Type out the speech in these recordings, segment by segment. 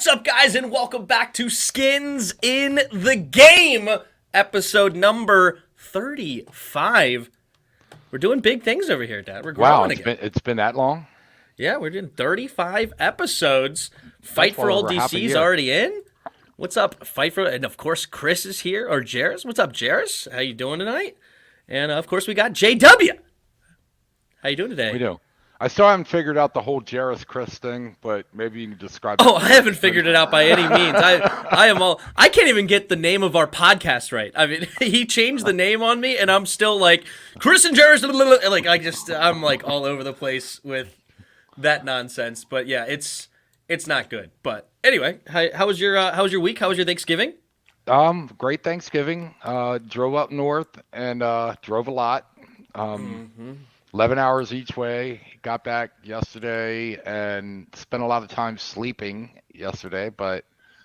What's up, guys, and welcome back to Skins in the Game, episode number 35. We're doing big things over here, Dad. We're growing again. It's been that long? Yeah, we're doing 35 episodes. Fight for Old DC's already in. What's up, Fight for... And, of course, Chris is here, or Jairus. What's up, Jairus? How you doing tonight? And, of course, we got JW. How you doing today? We do. I still haven't figured out the whole Jairus Chris thing, but maybe you can describe it. Oh, I haven't figured it out by any means. I can't even get the name of our podcast right. I mean, he changed the name on me, and I'm still like, Chris and Jairus, like, I'm like all over the place with that nonsense. But yeah, it's not good. But anyway, how was your week? How was your Thanksgiving? Great Thanksgiving. Drove up north and drove a lot. 11 hours each way. Got back yesterday and spent a lot of time sleeping yesterday, but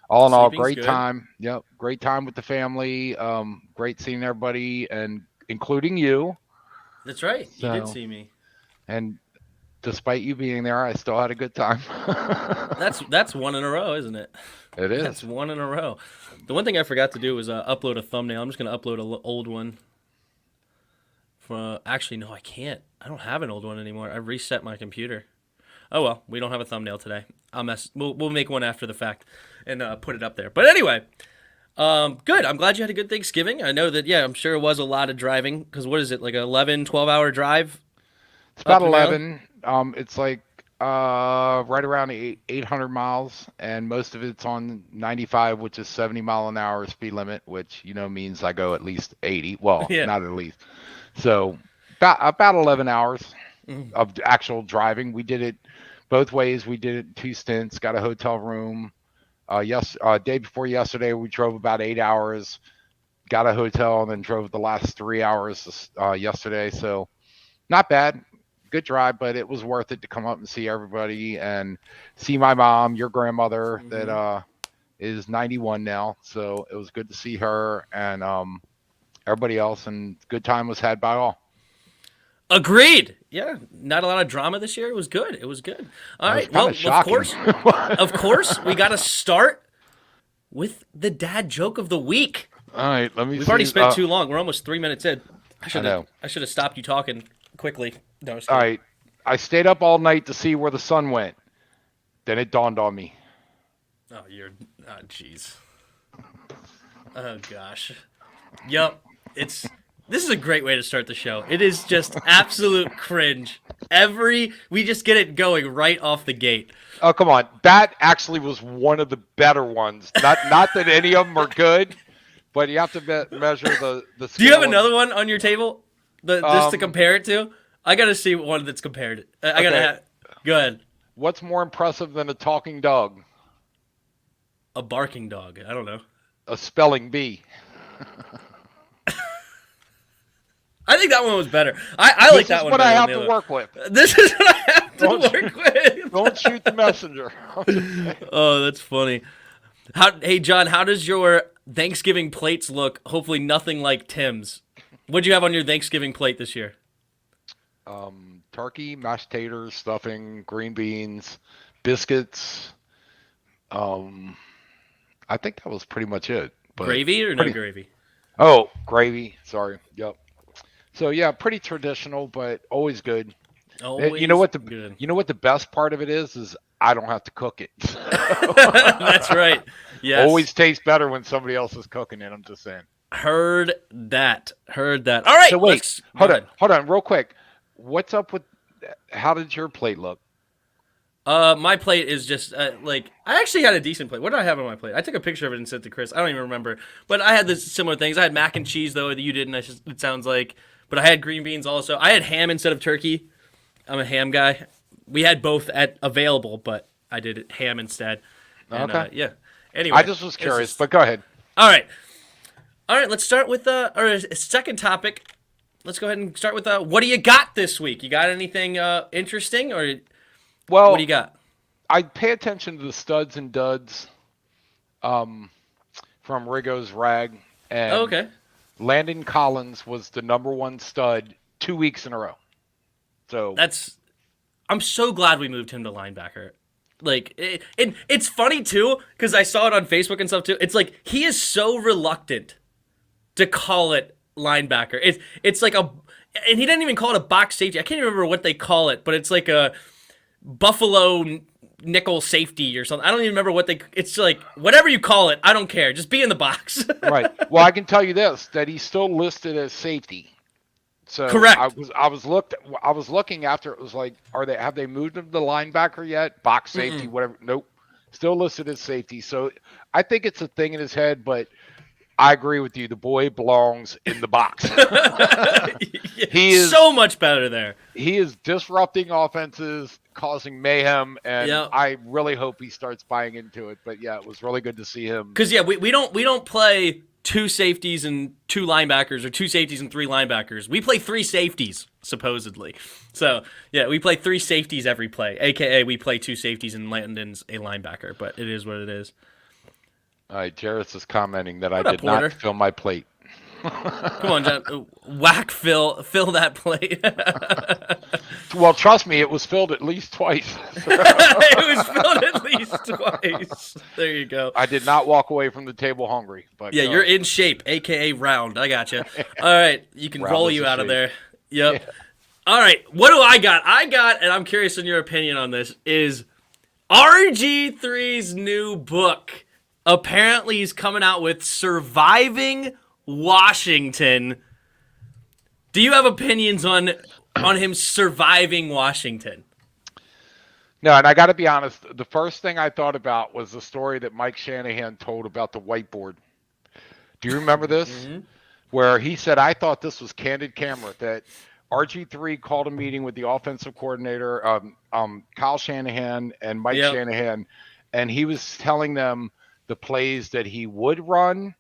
all in all, great time. Yep, great time with the family. Great seeing everybody, and including you. That's right. You did see me. And despite you being there, I still had a good time. That's one in a row, isn't it? It is. That's one in a row. The one thing I forgot to do was upload a thumbnail. I'm just going to upload an old one. Actually, no, I can't. I don't have an old one anymore. I reset my computer. Oh, well, we don't have a thumbnail today. We'll make one after the fact and put it up there. But anyway, good. I'm glad you had a good Thanksgiving. I know that, I'm sure it was a lot of driving because what is it, like an 11, 12-hour drive? It's about 11. It's like right around 800 miles, and most of it's on 95, which is 70-mile-an-hour speed limit, which, means I go at least 80. Well, not at least. So about 11 hours of actual driving. We did it both ways. We did it 2 stints, got a hotel room. Day before yesterday, we drove about 8 hours, got a hotel, and then drove the last 3 hours yesterday. So not bad. Good drive, but it was worth it to come up and see everybody and see my mom, your grandmother, that is 91 now. So it was good to see her and everybody else, and good time was had by all. Agreed. Yeah, not a lot of drama this year. It was good. All right. Well, of course, we got to start with the dad joke of the week. All right, let me. We've already spent too long. We're almost 3 minutes in. I should have stopped you talking quickly. No, all right. I stayed up all night to see where the sun went. Then it dawned on me. Jeez. Oh gosh. Yep. This is a great way to start the show. It is just absolute cringe. We just get it going right off the gate. Oh, come on. That actually was one of the better ones. Not that any of them are good, but you have to measure the scale. Do you have another one on your table just to compare it to? I got to see one that's compared. Go ahead. What's more impressive than a talking dog? A barking dog. I don't know. A spelling bee. I think that one was better. I like that one better. This is what I have to work with. This is what I have to work with. Don't shoot the messenger. Oh, that's funny. Hey, John, how does your Thanksgiving plates look? Hopefully nothing like Tim's. What'd you have on your Thanksgiving plate this year? Turkey, mashed taters, stuffing, green beans, biscuits. I think that was pretty much it. But gravy or no gravy? Oh, gravy. Sorry. Yep. So yeah, pretty traditional, but always good. Always you know what good. You know what the best part of it is I don't have to cook it. That's right. Yes. Always tastes better when somebody else is cooking it. I'm just saying. Heard that. All right. So wait, hold on, real quick. What's up with? How did your plate look? My plate is just I actually had a decent plate. What did I have on my plate? I took a picture of it and sent it to Chris. I don't even remember. But I had this similar things. I had mac and cheese though that you didn't. It sounds like. But I had green beans also. I had ham instead of turkey. I'm a ham guy. We had both available, but I did it ham instead. And, okay. Yeah. Anyway, I just was curious, but go ahead. All right. Let's start with our second topic. Let's go ahead and start with what do you got this week? You got anything interesting or? Well, what do you got? I pay attention to the studs and duds from Rigo's Rag. And okay. Landon Collins was the #1 stud 2 weeks in a row. So I'm so glad we moved him to linebacker. Like it's funny too because I saw it on Facebook and stuff too. It's like he is so reluctant to call it linebacker. It's like and he didn't even call it a box safety. I can't even remember what they call it, but it's like a buffalo nickel safety or something. I don't even remember what it's like whatever you call it, I don't care. Just be in the box. Right. Well, I can tell you this, that he's still listed as safety. So Correct. I was looking after it was like, have they moved him to linebacker yet? Box safety, whatever. Nope. Still listed as safety. So I think it's a thing in his head, but I agree with you. The boy belongs in the box. He is so much better there. He is disrupting offenses, causing mayhem, and I really hope he starts buying into it. But yeah, it was really good to see him. Because we don't play two safeties and two linebackers or two safeties and three linebackers. We play three safeties supposedly. So yeah, we play three safeties every play. AKA we play two safeties and Landon's a linebacker. But it is what it is. All right, Jarrett's is commenting that I did not fill my plate. Come on, John. Whack fill that plate. Well, trust me, it was filled at least twice. It was filled at least twice. There you go. I did not walk away from the table hungry. But yeah, you're in shape, a.k.a. round. I got you. All right, you can roll you out of there. Yep. Yeah. All right, what do I got? And I'm curious in your opinion on this, is RG3's new book. Apparently, he's coming out with Surviving Washington. Do you have opinions on him surviving Washington? No, and I got to be honest. The first thing I thought about was the story that Mike Shanahan told about the whiteboard. Do you remember this? Mm-hmm. Where he said, I thought this was candid camera, that RG3 called a meeting with the offensive coordinator, Kyle Shanahan and Mike Shanahan, and he was telling them the plays that he would run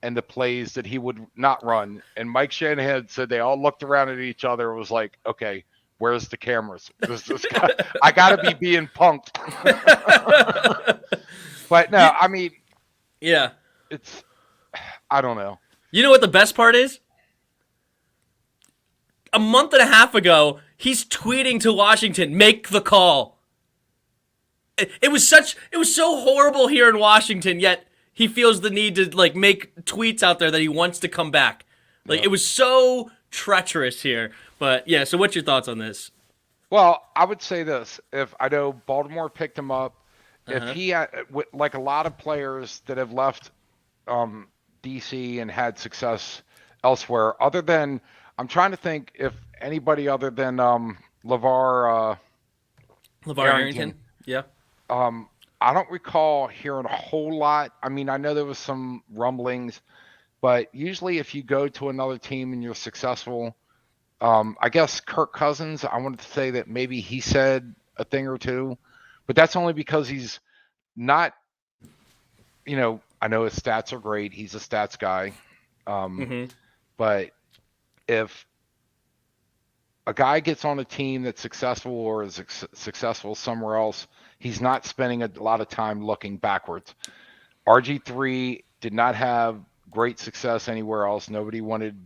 and the plays that he would not run. And Mike Shanahan said they all looked around at each other and was like, okay, where's the cameras? I got to be being punked. But no, I mean, yeah, I don't know. You know what the best part is? A month and a half ago, he's tweeting to Washington, make the call. It was so horrible here in Washington, yet he feels the need to like make tweets out there that he wants to come back. Like, it was so treacherous here. But yeah, so what's your thoughts on this? Well, I would say this. If I know Baltimore picked him up, if he had, like a lot of players that have left DC and had success elsewhere, other than, I'm trying to think if anybody other than LeVar Arrington. Yeah. I don't recall hearing a whole lot. I mean, I know there was some rumblings, but usually if you go to another team and you're successful, I guess Kirk Cousins, I wanted to say that maybe he said a thing or two, but that's only because he's not, I know his stats are great. He's a stats guy. But if a guy gets on a team that's successful or is successful somewhere else, he's not spending a lot of time looking backwards. RG3 did not have great success anywhere else. Nobody wanted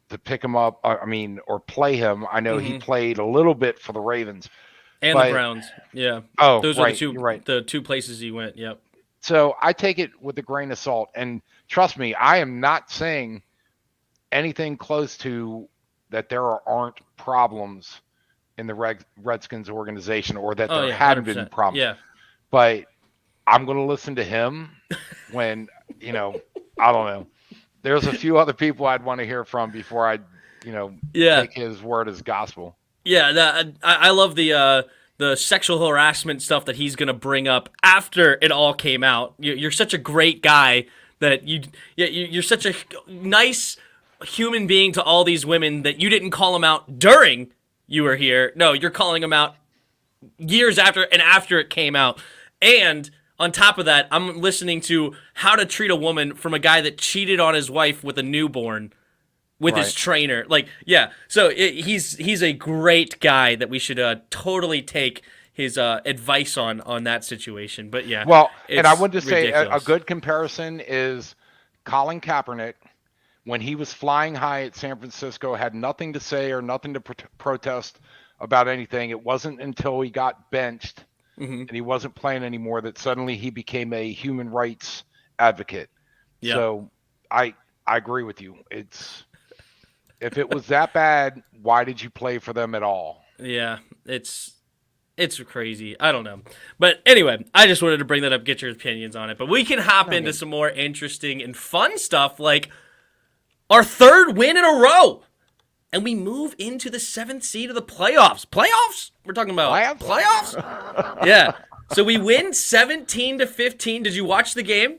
to pick him up, or play him. I know he played a little bit for the Ravens. And the Browns, yeah. Oh, those right, are the two places he went, yep. So I take it with a grain of salt. And trust me, I am not saying anything close to that there aren't problems in the Redskins organization, or that there hadn't 100%. Been problems. Yeah. But I'm going to listen to him when, I don't know. There's a few other people I'd want to hear from before I, take his word as gospel. Yeah, I love the sexual harassment stuff that he's going to bring up after it all came out. You're such a great guy that you're such a nice human being to all these women that you didn't call them out during you were here. No, you're calling them out years after and after it came out. And on top of that, I'm listening to how to treat a woman from a guy that cheated on his wife with a newborn with his trainer. Like, yeah. So he's a great guy that we should totally take his advice on that situation. But yeah. Well, and I wanted to say a good comparison is Colin Kaepernick. When he was flying high at San Francisco, had nothing to say or nothing to protest about anything. It wasn't until he got benched and he wasn't playing anymore, that suddenly he became a human rights advocate. Yeah. So I agree with you. If it was that bad, why did you play for them at all? Yeah, it's crazy. I don't know. But anyway, I just wanted to bring that up, get your opinions on it. But we can hop into some more interesting and fun stuff, like our third win in a row. And we move into the 7th seed of the playoffs. Playoffs? We're talking about playoffs? Yeah. So we win 17-15. Did you watch the game?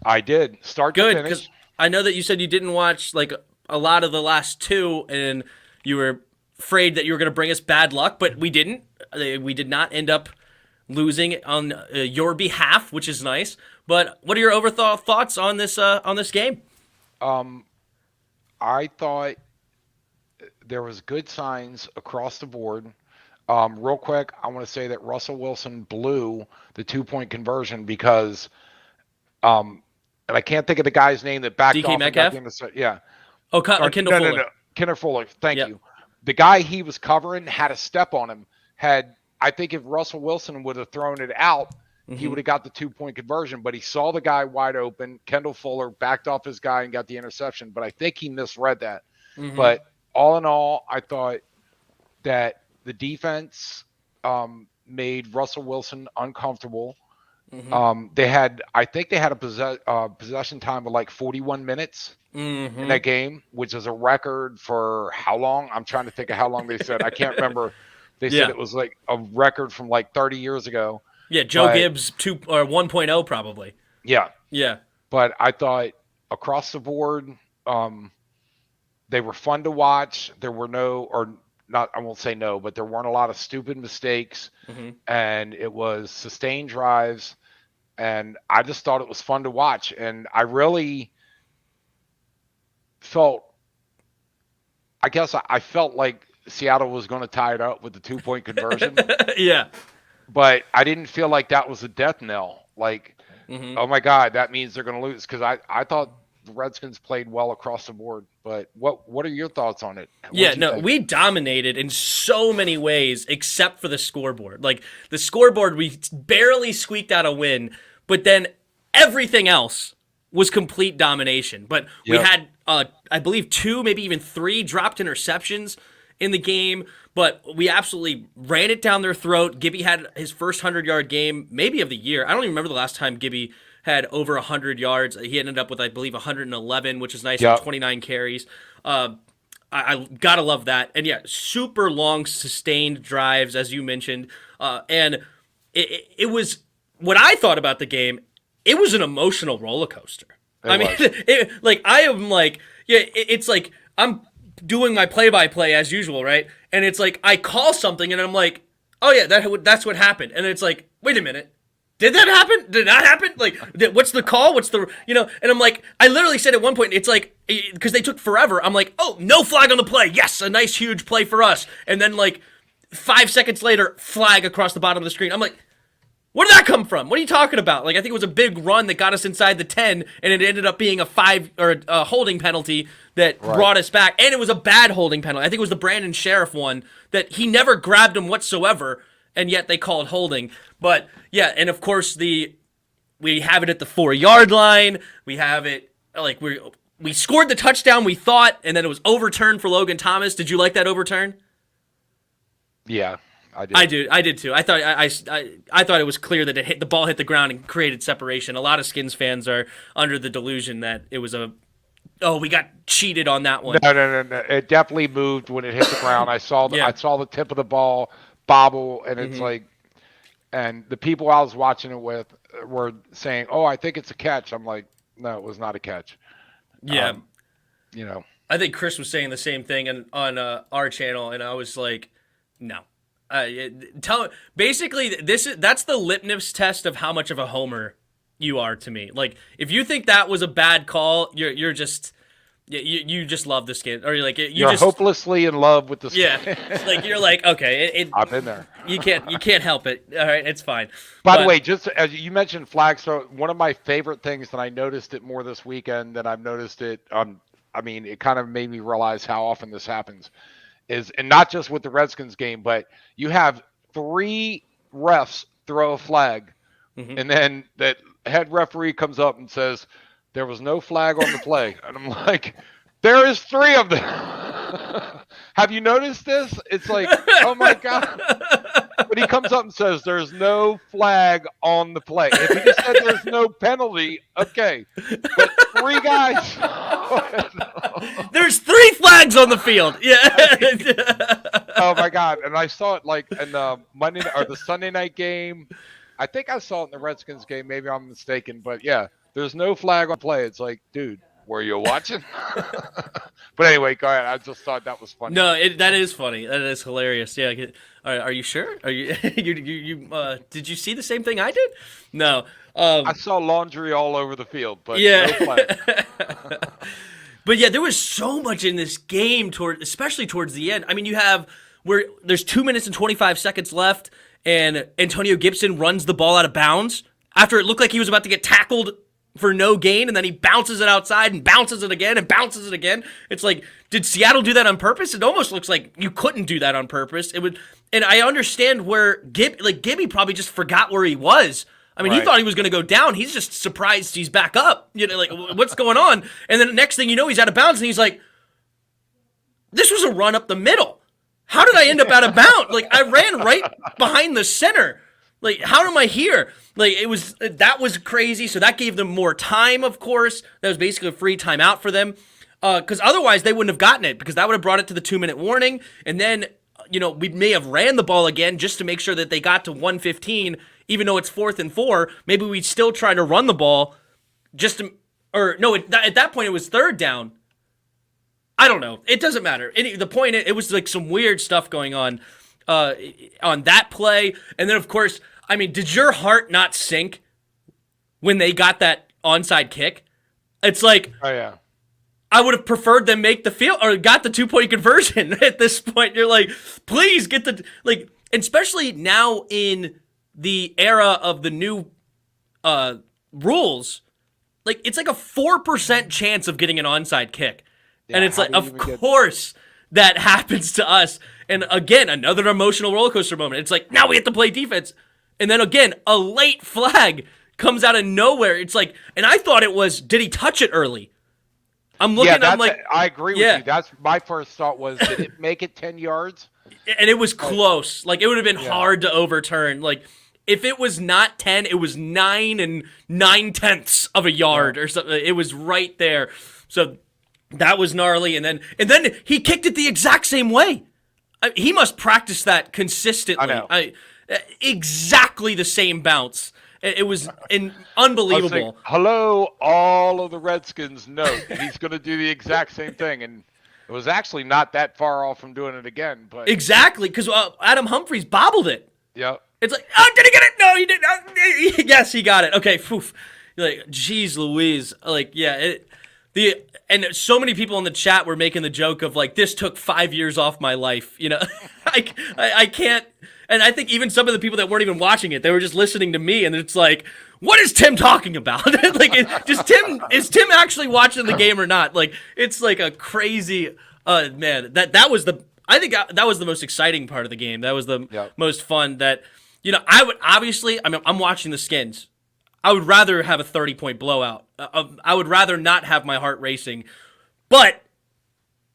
I did. Start to Good, finish. because I know that you said you didn't watch like a lot of the last two, and you were afraid that you were going to bring us bad luck, but we didn't. We did not end up losing on your behalf, which is nice. But what are your thoughts on this game? I thought there was good signs across the board. Real quick, I want to say that Russell Wilson blew the 2-point conversion because, and I can't think of the guy's name that backed DK off. Metcalf? Yeah. Oh, Kendall Fuller. No. Kendall Fuller. Thank you. The guy he was covering had a step on him. I think if Russell Wilson would have thrown it out, he would have got the 2-point conversion, but he saw the guy wide open. Kendall Fuller backed off his guy and got the interception, but I think he misread that. But all in all, I thought that the defense made Russell Wilson uncomfortable. I think they had a possession time of like 41 minutes in that game, which is a record for how long? I'm trying to think of how long they said. I can't remember. They said it was like a record from like 30 years ago. Yeah, Joe Gibbs 2 or 1.0 probably. Yeah. Yeah. But I thought across the board, they were fun to watch. There were I won't say no, but there weren't a lot of stupid mistakes, and it was sustained drives, and I just thought it was fun to watch. And I really felt, I felt like Seattle was going to tie it up with the 2-point conversion. Yeah. But I didn't feel like that was a death knell. Like, oh my God, that means they're going to lose. Because I thought the Redskins played well across the board. But what are your thoughts on it? We dominated in so many ways except for the scoreboard. Like, the scoreboard, we barely squeaked out a win. But then everything else was complete domination. But we had, I believe, 2, maybe even 3 dropped interceptions in the game, but we absolutely ran it down their throat. Gibby had his first 100-yard game, maybe of the year. I don't even remember the last time Gibby had over 100 yards. He ended up with, I believe, 111, which is nice, 29 carries. I gotta love that. And yeah, super long, sustained drives, as you mentioned. And it was, what I thought about the game, it was an emotional roller coaster. It's like, I'm doing my play-by-play as usual, right? And it's like, I call something and I'm like, oh yeah, that's what happened. And it's like, wait a minute. Did that happen? Did that happen? Like, what's the call? What's the, and I'm like, I literally said at one point, it's like, because they took forever, I'm like, oh, no flag on the play. Yes, a nice, huge play for us. And then like 5 seconds later, flag across the bottom of the screen. I'm like, where did that come from? What are you talking about? Like, I think it was a big run that got us inside the 10, and it ended up being a 5 or a holding penalty that brought us back. And it was a bad holding penalty. I think it was the Brandon Sheriff one that he never grabbed him whatsoever, and yet they called holding. But yeah, and of course we have it at the 4-yard line. We have it like we scored the touchdown we thought, and then it was overturned for Logan Thomas. Did you like that overturn? Yeah. I did too. I thought I thought it was clear that the ball hit the ground and created separation. A lot of Skins fans are under the delusion that it was we got cheated on that one. No. It definitely moved when it hit the ground. I saw the tip of the ball bobble, and it's like, and the people I was watching it with were saying, "Oh, I think it's a catch." I'm like, "No, it was not a catch." Yeah. I think Chris was saying the same thing on our channel, and I was like, no. Basically, that's the litmus test of how much of a homer you are to me. Like, if you think that was a bad call, you're just you just love the Skin, or you're just hopelessly in love with the Skin. Yeah, like you're like, okay, I've been there. You can't help it. All right, it's fine. By the way, just as you mentioned flags, so one of my favorite things that I noticed it more this weekend than I've noticed it. It kind of made me realize how often this happens. And not just with the Redskins game, but you have 3 refs throw a flag, Mhm. and then that head referee comes up and says there was no flag on the play, and I'm like, there is 3 of them. Have you noticed this? It's like, oh my god. But he comes up and says there's no flag on the play. If he just said there's no penalty, okay. But 3 guys. There's 3 flags on the field. Yeah. Oh my god! And I saw it like in the Monday or the Sunday night game. I think I saw it in the Redskins game. Maybe I'm mistaken, but yeah, there's no flag on play. It's like, dude, were you watching? But anyway, go ahead. I just thought that was funny. No, that is funny. That is hilarious. Yeah. Are you sure? Are you did you see the same thing I did? No. I saw laundry all over the field, but yeah. no flag. But yeah, there was so much in this game especially towards the end. I mean, you have where there's 2 minutes and 25 seconds left, and Antonio Gibson runs the ball out of bounds after it looked like he was about to get tackled for no gain, and then he bounces it outside and bounces it again and bounces it again. It's like, did Seattle do that on purpose? It almost looks like you couldn't do that on purpose. It would, and I understand where Gibby probably just forgot where he was. I mean, Right. He thought he was going to go down. He's just surprised he's back up. You know, like, what's going on? And then the next thing you know, he's out of bounds, and he's like, this was a run up the middle. How did I end up out of bounds? Like, I ran right behind the center. Like, how am I here? Like, that was crazy. So that gave them more time, of course. That was basically a free timeout for them. Because otherwise they wouldn't have gotten it, because that would have brought it to the 2-minute warning. And then, we may have ran the ball again just to make sure that they got to 115, even though it's 4th and 4. Maybe we'd still try to run the ball at that point it was 3rd down. I don't know. It doesn't matter. The point, it was like some weird stuff going on that play. And then, of course, I mean, did your heart not sink when they got that onside kick? It's like, Oh yeah. I would have preferred them make the field or got the 2-point conversion at this point. You're like, please get especially now in the era of the new rules, like it's like a 4% chance of getting an onside kick. Yeah, and it's how like, do you of even get- course that happens to us. And again, another emotional roller coaster moment. It's like, now we have to play defense. And then again, a late flag comes out of nowhere. It's like, and I thought it was, did he touch it early? I'm looking, Yeah, I'm like, I agree with yeah. you. That's my first thought was, did it make it 10 yards? And it was close. Like, it would have been hard to overturn. Like, if it was not 10, it was 9 9/10 of a yard or something. It was right there. So that was gnarly. And then he kicked it the exact same way. He must practice that consistently. I know. Exactly the same bounce. It was unbelievable. Saying, hello, all of the Redskins know he's going to do the exact same thing. And it was actually not that far off from doing it again. But Exactly, because Adam Humphries bobbled it. Yep. It's like, oh, did he get it? No, he didn't. Yes, he got it. Okay, poof. You're like, geez Louise. Like, yeah. And so many people in the chat were making the joke of, like, this took 5 years off my life. I can't. And I think even some of the people that weren't even watching it, they were just listening to me, and it's like, what is Tim talking about? Like, is Tim actually watching the game or not? Like, it's like a crazy, man. I think that was the most exciting part of the game. That was the most fun. That, I would obviously. I mean, I'm watching the Skins. I would rather have a 30-point blowout. I would rather not have my heart racing. But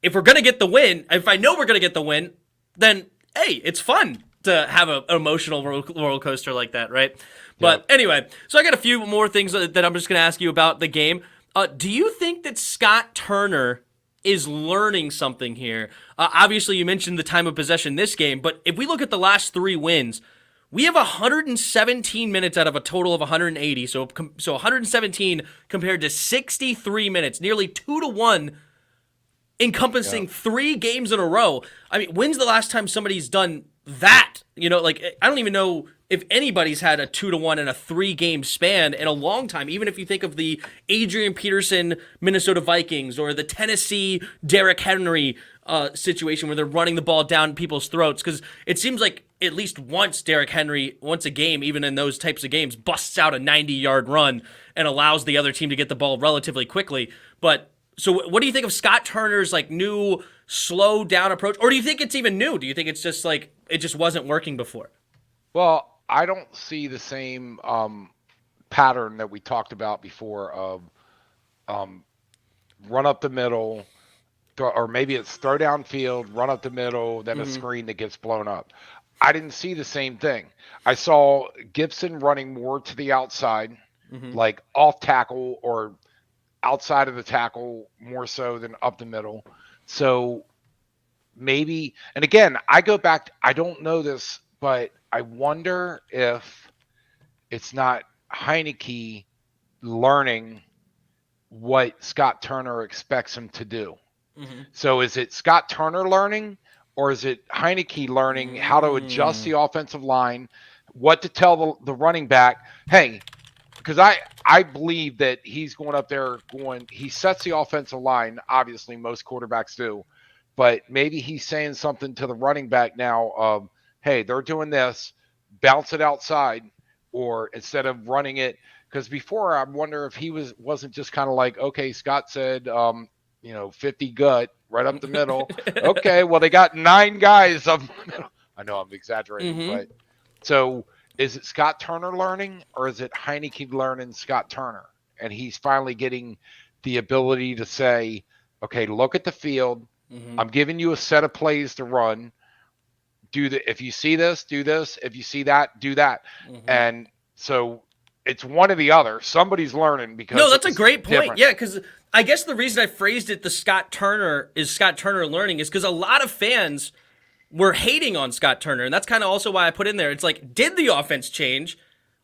if we're gonna get the win, if I know we're gonna get the win, then hey, it's fun to have an emotional roller coaster like that, right? But anyway, so I got a few more things that I'm just going to ask you about the game. Do you think that Scott Turner is learning something here? Obviously, you mentioned the time of possession this game, but if we look at the last 3 wins, we have 117 minutes out of a total of 180. So 117 compared to 63 minutes, nearly 2-1, encompassing 3 games in a row. I mean, when's the last time somebody's done that? Like, I don't even know if anybody's had a 2-1 in a 3-game span in a long time. Even if you think of the Adrian Peterson Minnesota Vikings or the Tennessee Derrick Henry situation where they're running the ball down people's throats, because it seems like at least once Derrick Henry, once a game, even in those types of games, busts out a 90-yard run and allows the other team to get the ball relatively quickly. But so what do you think of Scott Turner's like new slow down approach? Or do you think it's even new? Do you think it's just like it just wasn't working before? Well, I don't see the same pattern that we talked about before of um, run up the middle, or maybe it's throw downfield, run up the middle, then a Mm-hmm. screen that gets blown up. I didn't see the same thing. I saw Gibson running more to the outside, Mm-hmm. like off tackle or outside of the tackle more so than up the middle. So maybe, and again, I go back, I don't know this, but I wonder if it's not Heineke learning what Scott Turner expects him to do. Mm-hmm. So is it Scott Turner learning, or is it Heineke learning how to adjust the offensive line, what to tell the running back? Hey, because I believe that he's going up there he sets the offensive line. Obviously, most quarterbacks do, but maybe he's saying something to the running back now of, hey, they're doing this, bounce it outside, or instead of running it. Because before, I wonder if he wasn't just kind of like, okay, Scott said, 50 gut right up the middle. Okay, well, they got 9 guys up the middle. I know I'm exaggerating, Mm-hmm. but so is it Scott Turner learning, or is it Heineke learning Scott Turner? And he's finally getting the ability to say, okay, look at the field. Mm-hmm. I'm giving you a set of plays to run. If you see this, do this. If you see that, do that. Mm-hmm. And so it's one or the other. Somebody's learning because No, that's a great point. different. Yeah, because I guess the reason I phrased it Scott Turner learning is because a lot of fans were hating on Scott Turner, and that's kind of also why I put in there. It's like, did the offense change,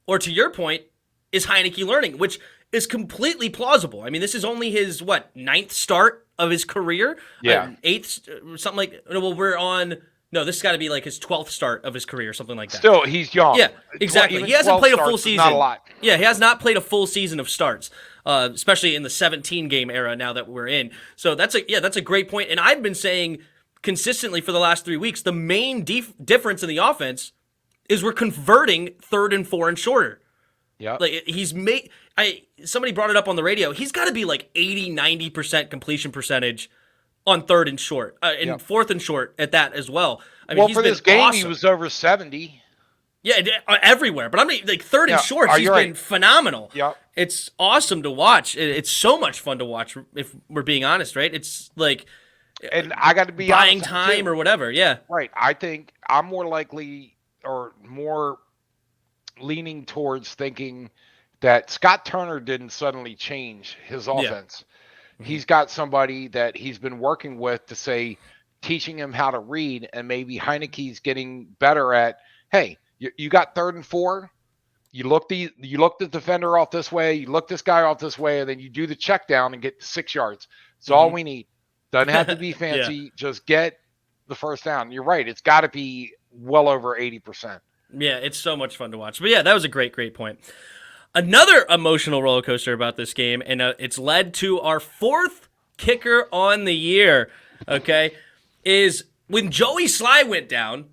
or to your point, is Heineke learning, which is completely plausible. I mean, this is only his 9th start of his career, Yeah. 8th, something like. Well, we're on. No, this has got to be like his 12th start of his career, something like that. Still, he's young. Yeah, exactly. Even He hasn't 12 played a starts full is season. Not a lot. Yeah, he has not played a full season of starts, especially in the 17 game era now that we're in. So that's a great point. And I've been saying consistently for the last 3 weeks, the main difference in the offense is we're converting 3rd and 4 and shorter. Yeah. Like somebody brought it up on the radio. He's got to be like 80-90% completion percentage on 3rd and short, and 4th and short at that as well. I mean, he's for been this game, awesome. he was over 70. Yeah, everywhere. But I mean, like 3rd and shorts, he's been phenomenal. Yep. It's awesome to watch. It's so much fun to watch, if we're being honest, right? It's like, and I got to be buying honest, time or whatever. Yeah. Right. I think I'm more likely or more leaning towards thinking that Scott Turner didn't suddenly change his offense. Mm-hmm. He's got somebody that he's been working with to say, teaching him how to read, and maybe Heineke's getting better at, hey, you got 3rd and 4. You look the defender off this way, you look this guy off this way, and then you do the check down and get 6 yards. It's all we need. Doesn't have to be fancy. Yeah. Just get the first down. You're right. It's got to be well over 80%. Yeah, it's so much fun to watch. But yeah, that was a great point. Another emotional roller coaster about this game, and it's led to our 4th kicker on the year, okay, is when Joey Sly went down,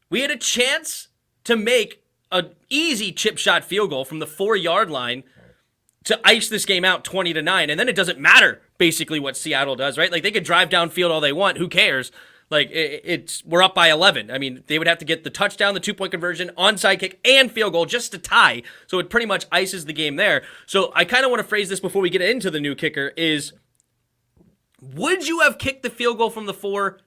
we had a chance to make an easy chip shot field goal from the 4-yard line to ice this game out 20-9, and then it doesn't matter basically what Seattle does, right? Like, they could drive downfield all they want. Who cares? Like, we're up by 11. I mean, they would have to get the touchdown, the 2-point conversion, onside kick, and field goal just to tie. So it pretty much ices the game there. So I kind of want to phrase this before we get into the new kicker is, would you have kicked the field goal from the 4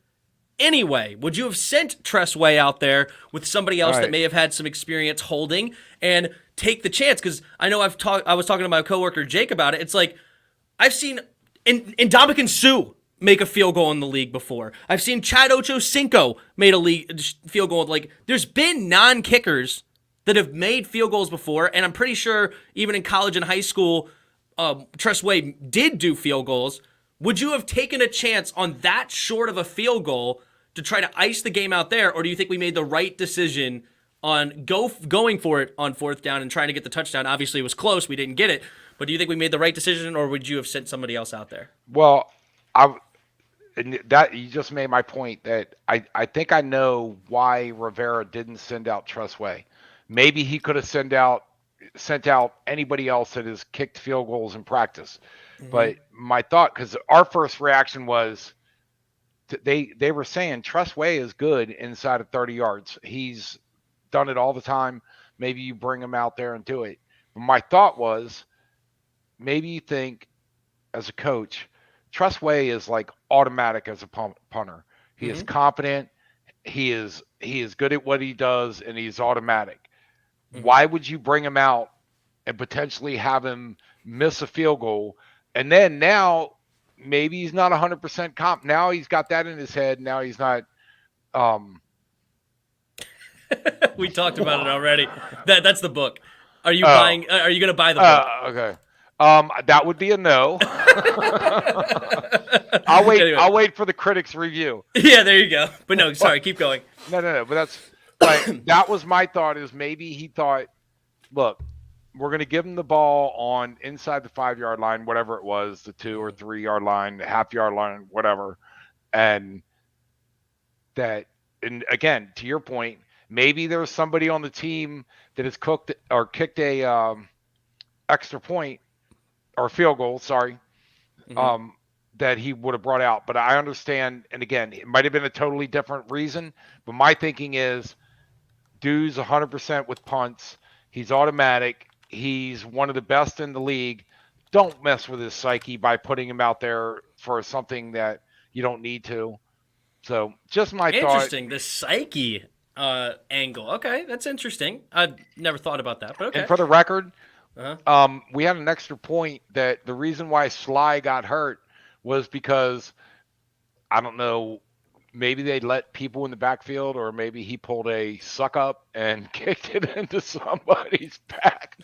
anyway? Would you have sent Tressway out there with somebody else that may have had some experience holding and take the chance? Because I know I was talking to my coworker Jake about it. It's like, I've seen Ndamukong Suh make a field goal in the league before. I've seen Chad Ochocinco made a field goal. Like, there's been non-kickers that have made field goals before, and I'm pretty sure even in college and high school, Tressway did do field goals. Would you have taken a chance on that short of a field goal to try to ice the game out there, or do you think we made the right decision on going for it on 4th down and trying to get the touchdown? Obviously, it was close. We didn't get it. But do you think we made the right decision, or would you have sent somebody else out there? Well, you just made my point that I think I know why Rivera didn't send out Tressway. Maybe he could have sent out anybody else that has kicked field goals in practice. Mm-hmm. But my thought, because our first reaction was they were saying Tressway is good inside of 30 yards. He's done it all the time. Maybe you bring him out there and do it. But my thought was maybe you think as a coach, Tress Way is like automatic as a punter. He is competent. He is good at what he does, and he's automatic. Why would you bring him out and potentially have him miss a field goal? And then now maybe he's not 100% comp. Now he's got that in his head. Now he's not. We talked about it already. That's the book. Are you buying? Are you going to buy the book? Okay. That would be a no. I'll wait. Anyway. I'll wait for the critics' review. Yeah, there you go. But no, sorry, keep going. No. But that was my thought. Is maybe he thought, look, we're going to give him the ball on inside the 5-yard line, whatever it was, the 2 or 3 yard line, the half-yard line, whatever, and that. And again, to your point, maybe there's somebody on the team that has kicked a extra point or field goal. Sorry. That he would have brought out. But I understand, and again, it might have been a totally different reason, but my thinking is dude's 100% with punts. He's automatic. He's one of the best in the league. Don't mess with his psyche by putting him out there for something that you don't need to. So just my thought. Interesting, the psyche angle. Okay, that's interesting. I never thought about that, but okay. And for the record, we had an extra point that the reason why Sly got hurt was because, I don't know, maybe they let people in the backfield, or maybe he pulled a suck up and kicked it into somebody's back.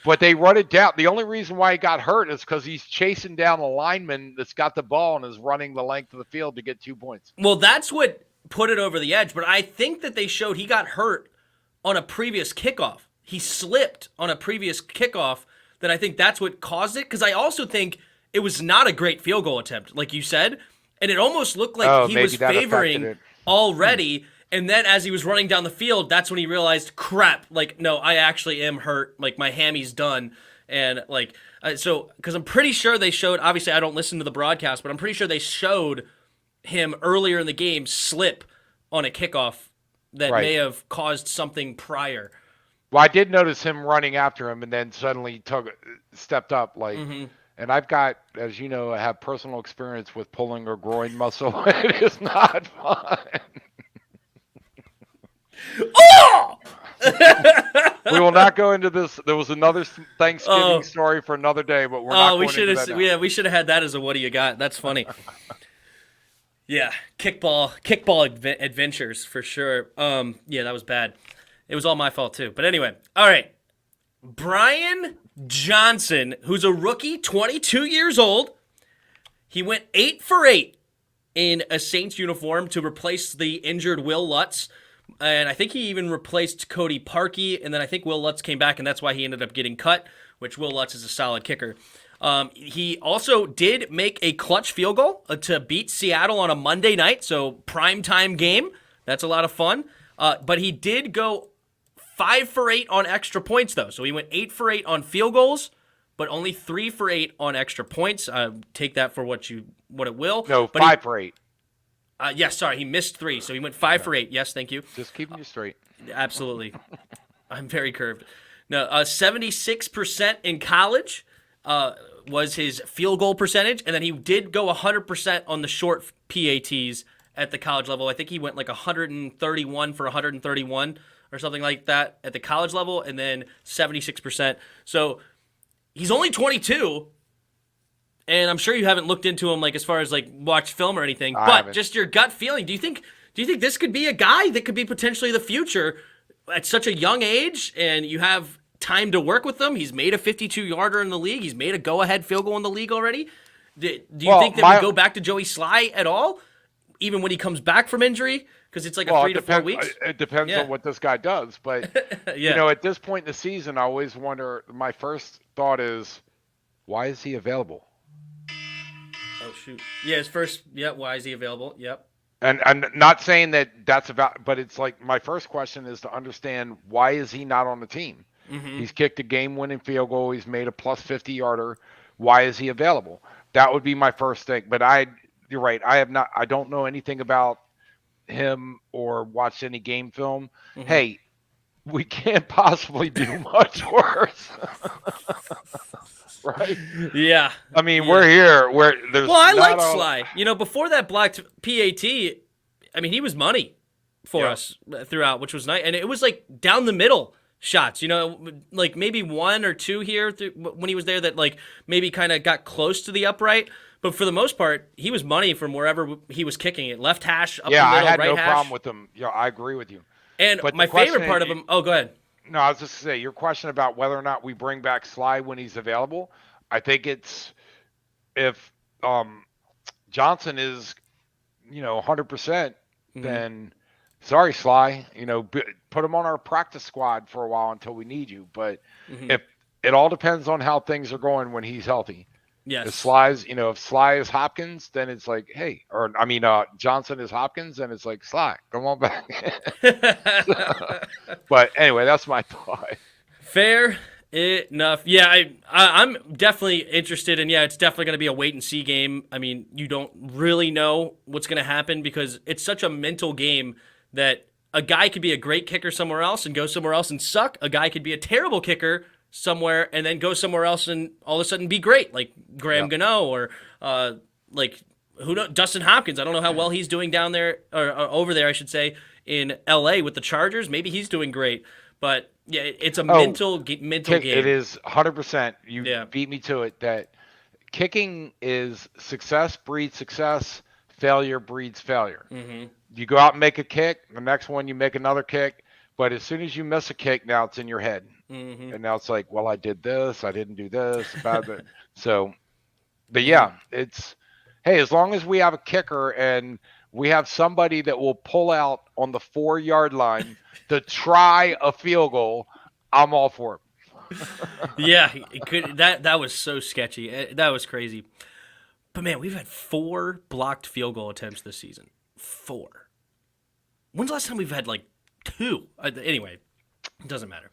But they run it down. The only reason why he got hurt is because he's chasing down a lineman that's got the ball and is running the length of the field to get 2 points. Well, that's what put it over the edge, but I think that they showed he got hurt on a previous kickoff. He slipped on a previous kickoff, that I think that's what caused it, because I also think it was not a great field goal attempt, like you said, and it almost looked like he was favoring already, and then as he was running down the field, that's when he realized, crap, like, no, I actually am hurt, like, my hammy's done, and, like, so, because I'm pretty sure they showed, obviously I don't listen to the broadcast, but I'm pretty sure they showed him earlier in the game slip on a kickoff that may have caused something prior. Well, I did notice him running after him and then suddenly stepped up, like, and I've got, as you know, I have personal experience with pulling a groin muscle. It is not fun. Oh! We will not go into this. There was another Thanksgiving story for another day, but we're not going into that now. Yeah, we should have had that as a what do you got? That's funny. Yeah, kickball adventures for sure. Yeah, that was bad. It was all my fault too. But anyway, all right. Brian Johnson, who's a rookie, 22 years old. He went 8 for 8 in a Saints uniform to replace the injured Will Lutz. And I think he even replaced Cody Parkey. And then I think Will Lutz came back, and that's why he ended up getting cut, which Will Lutz is a solid kicker. He also did make a clutch field goal to beat Seattle on a Monday night, so primetime game. That's a lot of fun. But he did go 5 for 8 on extra points, though. So he went 8 for 8 on field goals, but only 3 for 8 on extra points. Take that for what it will. No, but 5 for 8. Yes, sorry, he missed 3, so he went 5 for 8. Yes, thank you. Just keeping you straight. Absolutely. I'm very curved. No, 76% in college was his field goal percentage, and then he did go 100% on the short PATs at the college level. I think he went like 131 for 131 or something like that at the college level, and then 76%. So he's only 22, and I'm sure you haven't looked into him like as far as like watch film or anything, but just your gut feeling. Do you think this could be a guy that could be potentially the future at such a young age, and you have time to work with him? He's made a 52-yarder in the league. He's made a go-ahead field goal in the league already. Do you think that we go back to Joey Sly at all, even when he comes back from injury? Because it's like a 3 to 4 weeks. It depends on what this guy does. But, you know, at this point in the season, I always wonder, my first thought is, why is he available? Oh, shoot. Yeah, why is he available? Yep. And I'm not saying that's about, but it's like my first question is to understand, why is he not on the team? Mm-hmm. He's kicked a game-winning field goal. He's made a plus 50-yarder. Why is he available? That would be my first thing. But you're right. I don't know anything about him or watched any game film. Mm-hmm. Hey, we can't possibly do much worse. Right? Yeah. I mean, Yeah. we're here. There's Well, I not liked a, Sly. Before that blocked PAT, I mean, he was money for us throughout, which was nice. And it was like down the middle shots, like maybe one or two here when he was there that like maybe kind of got close to the upright. But for the most part, he was money from wherever he was kicking it. Left hash, up the middle, I had right no hash. problem with him. Yeah, I agree with you. And But my the question favorite part of him, oh, go ahead. No, I was just say your question about whether or not we bring back Sly when he's available. I think it's if Johnson is, 100%, then sorry, Sly. Put him on our practice squad for a while until we need you. But if it all depends on how things are going when he's healthy. Yes. If Sly is Hopkins, then it's like, hey, Johnson is Hopkins, then it's like, Sly, come on back. But anyway, that's my thought. Fair enough. Yeah, I'm definitely interested, and it's definitely going to be a wait and see game. I mean, you don't really know what's going to happen because it's such a mental game that a guy could be a great kicker somewhere else and go somewhere else and suck. A guy could be a terrible kicker somewhere and then go somewhere else and all of a sudden be great, like Graham Gano or like Dustin Hopkins. I don't know how well he's doing down there or over there, I should say, in LA with the Chargers. Maybe he's doing great, but yeah, it's a mental game. It is 100%. You beat me to it. That kicking is success breeds success, failure breeds failure. You go out and make a kick, the next one you make another kick, but as soon as you miss a kick, now it's in your head. And now it's like, well, I did this, I didn't do this, so, but yeah, it's, hey, as long as we have a kicker and we have somebody that will pull out on the 4-yard line to try a field goal, I'm all for it. Yeah, that was so sketchy. That was crazy. But man, we've had 4 blocked field goal attempts this season. 4. When's the last time we've had like 2? Anyway, it doesn't matter.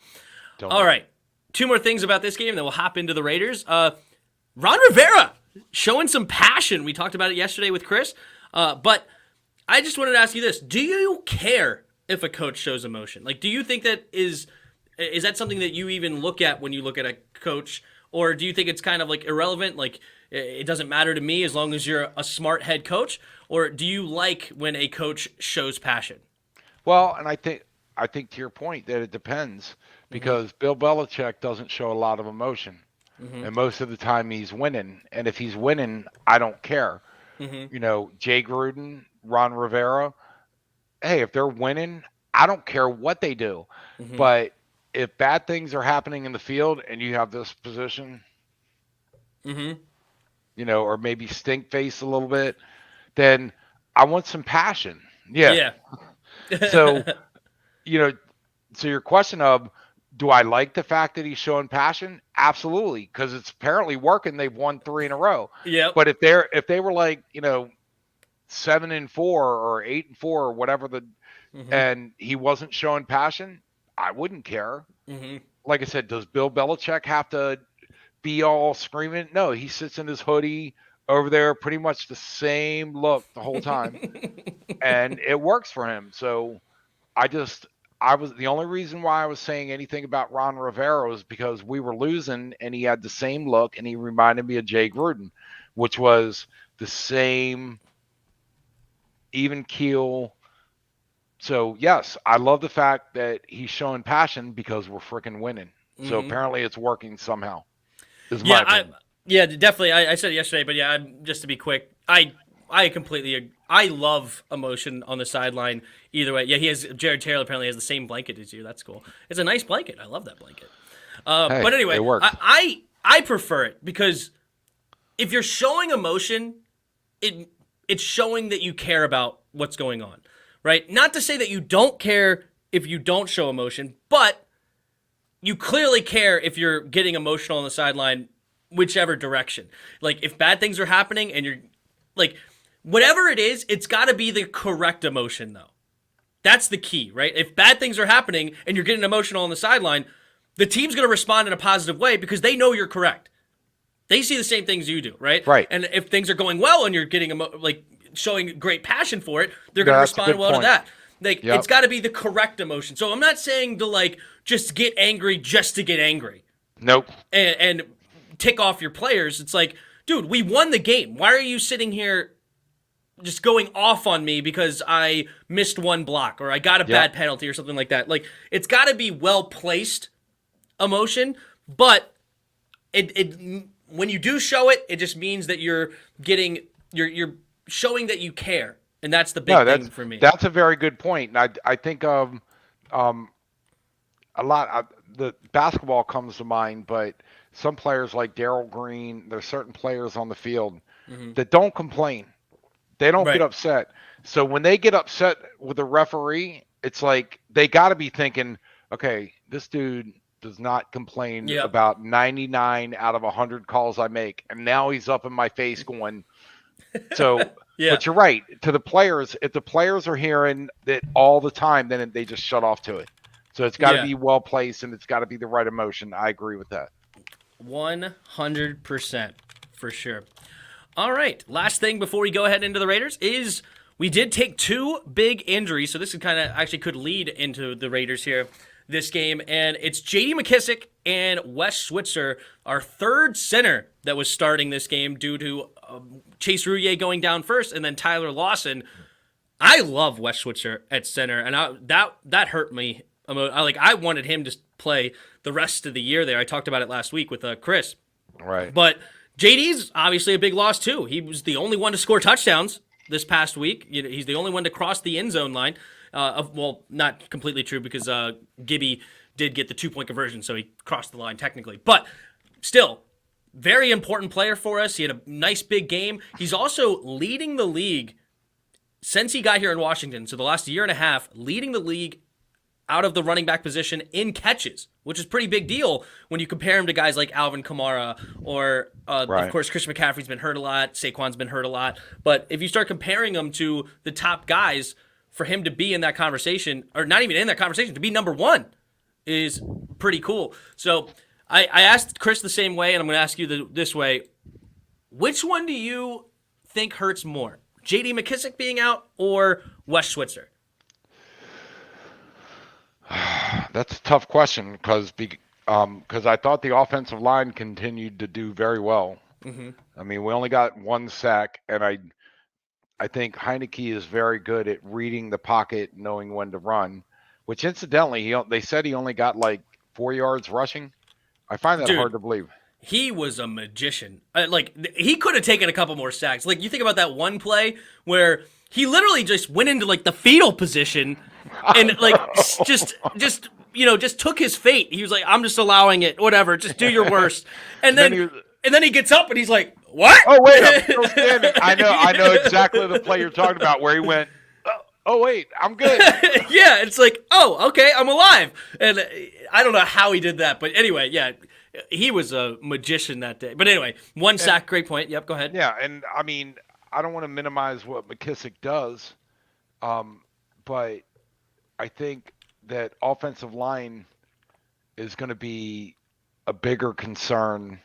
All right, 2 more things about this game, then we'll hop into the Raiders. Ron Rivera showing some passion. We talked about it yesterday with Chris, but I just wanted to ask you this: do you care if a coach shows emotion? Like, do you think that is that something that you even look at when you look at a coach, or do you think it's kind of like irrelevant? Like, it doesn't matter to me as long as you're a smart head coach, or do you like when a coach shows passion? Well, and I think to your point that it depends. Because Bill Belichick doesn't show a lot of emotion. And most of the time he's winning. And if he's winning, I don't care. Jay Gruden, Ron Rivera, hey, if they're winning, I don't care what they do. But if bad things are happening in the field and you have this position, or maybe stink face a little bit, then I want some passion. Yeah. So, so your question of, do I like the fact that he's showing passion? Absolutely, because it's apparently working. They've won 3 in a row. Yeah. But if they were like 7-4 or 8-4 or whatever and he wasn't showing passion, I wouldn't care. Like I said, does Bill Belichick have to be all screaming? No, he sits in his hoodie over there, pretty much the same look the whole time, and it works for him. So I was the only reason why I was saying anything about Ron Rivera was because we were losing and he had the same look and he reminded me of Jay Gruden, which was the same even keel. So yes, I love the fact that he's showing passion because we're freaking winning. So apparently it's working somehow. Yeah, definitely. I said it yesterday, but just to be quick, I completely agree. I love emotion on the sideline either way. Yeah, Jared Taylor apparently has the same blanket as you. That's cool. It's a nice blanket. I love that blanket. But anyway, it works. I prefer it because if you're showing emotion, it's showing that you care about what's going on, right? Not to say that you don't care if you don't show emotion, but you clearly care if you're getting emotional on the sideline, whichever direction. Like, if bad things are happening and you're like, whatever it is, it's got to be the correct emotion, though. That's the key, right? If bad things are happening and you're getting emotional on the sideline, the team's going to respond in a positive way because they know you're correct. They see the same things you do, right? Right. And if things are going well and you're getting showing great passion for it, they're going to respond well to that. Like, Yep. it's got to be the correct emotion. So I'm not saying to, like, just get angry just to get angry Nope. and tick off your players. It's like, dude, we won the game. Why are you sitting here just going off on me because I missed one block or I got a bad penalty or something like that? Like, it's got to be well-placed emotion, but it when you do show it, it just means that you're showing that you care. And that's the big thing for me. That's a very good point. And I think of a lot. The basketball comes to mind, but some players like Daryl Green, there's certain players on the field that don't complain. They don't get upset. So when they get upset with a referee, it's like they got to be thinking, okay, this dude does not complain about 99 out of 100 calls I make. And now he's up in my face going, so... But you're right. To the players, if the players are hearing that all the time, then they just shut off to it. So it's got to be well placed and it's got to be the right emotion. I agree with that. 100% for sure. All right. Last thing before we go ahead into the Raiders is we did take 2 big injuries. So this is kind of actually could lead into the Raiders here this game. And it's J.D. McKissic and Wes Switzer, our third center that was starting this game due to Chase Rouillet going down first and then Tyler Lawson. I love Wes Switzer at center, and that hurt me. I wanted him to play the rest of the year there. I talked about it last week with Chris. Right. But JD's obviously a big loss too. He was the only one to score touchdowns this past week. He's the only one to cross the end zone line. Well, not completely true because Gibby did get the 2-point conversion, so he crossed the line technically. But still, very important player for us. He had a nice big game. He's also leading the league since he got here in Washington. So the last year and a half, leading the league out of the running back position in catches, which is a pretty big deal when you compare him to guys like Alvin Kamara or, of course, Christian McCaffrey's been hurt a lot. Saquon's been hurt a lot. But if you start comparing him to the top guys, for him to be in that conversation, or not even in that conversation, to be number one is pretty cool. So I asked Chris the same way, and I'm going to ask you this way. Which one do you think hurts more? J.D. McKissic being out or Wes Switzer? That's a tough question because I thought the offensive line continued to do very well. Mm-hmm. I mean, we only got 1 sack, and I think Heineke is very good at reading the pocket, knowing when to run, which incidentally, they said he only got like 4 yards rushing. I find that hard to believe. He was a magician. He could have taken a couple more sacks. Like, you think about that one play where he literally just went into like the fetal position and like just took his fate. He was like, I'm just allowing it, whatever, just do your worst. And then he gets up and he's like, what? Oh, wait, I'm still standing. I know exactly the play you're talking about where he went, oh, wait, I'm good. Yeah, it's like, oh, okay, I'm alive. And I don't know how he did that. But anyway, yeah, he was a magician that day. But anyway, 1 sack, great point. Yep, go ahead. Yeah, and I mean, I don't want to minimize what McKissic does, but I think that offensive line is going to be a bigger concern.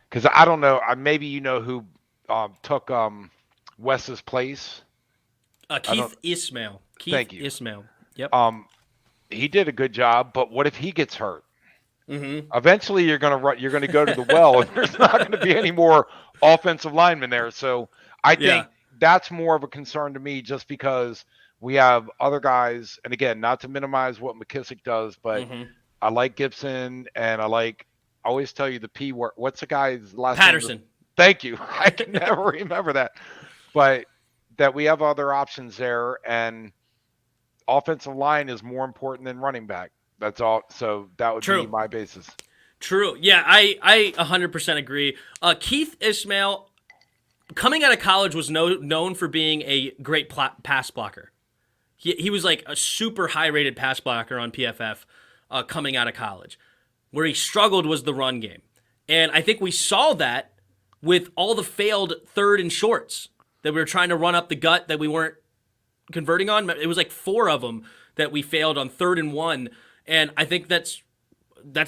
Because I don't know, maybe you know who took Wes's place. Keith Ismail. Thank you. Ismail. Yep. He did a good job, but what if he gets hurt? Mm-hmm. Eventually, you're gonna go to the well, and there's not going to be any more offensive linemen there. So I think that's more of a concern to me, just because we have other guys. And again, not to minimize what McKissic does, but I like Gibson, and I always tell you the P word. What's the guy's last name? Patterson. Thank you. I can never remember that. But that we have other options there, and offensive line is more important than running back. That's all. So that would be my basis. True. Yeah, I 100% agree. Keith Ismail, coming out of college, was known for being a great pass blocker. He was like a super high-rated pass blocker on PFF coming out of college. Where he struggled was the run game. And I think we saw that with all the failed 3rd and shorts that we were trying to run up the gut that we weren't converting on. It was like 4 of them that we failed on 3rd and 1. And I think that's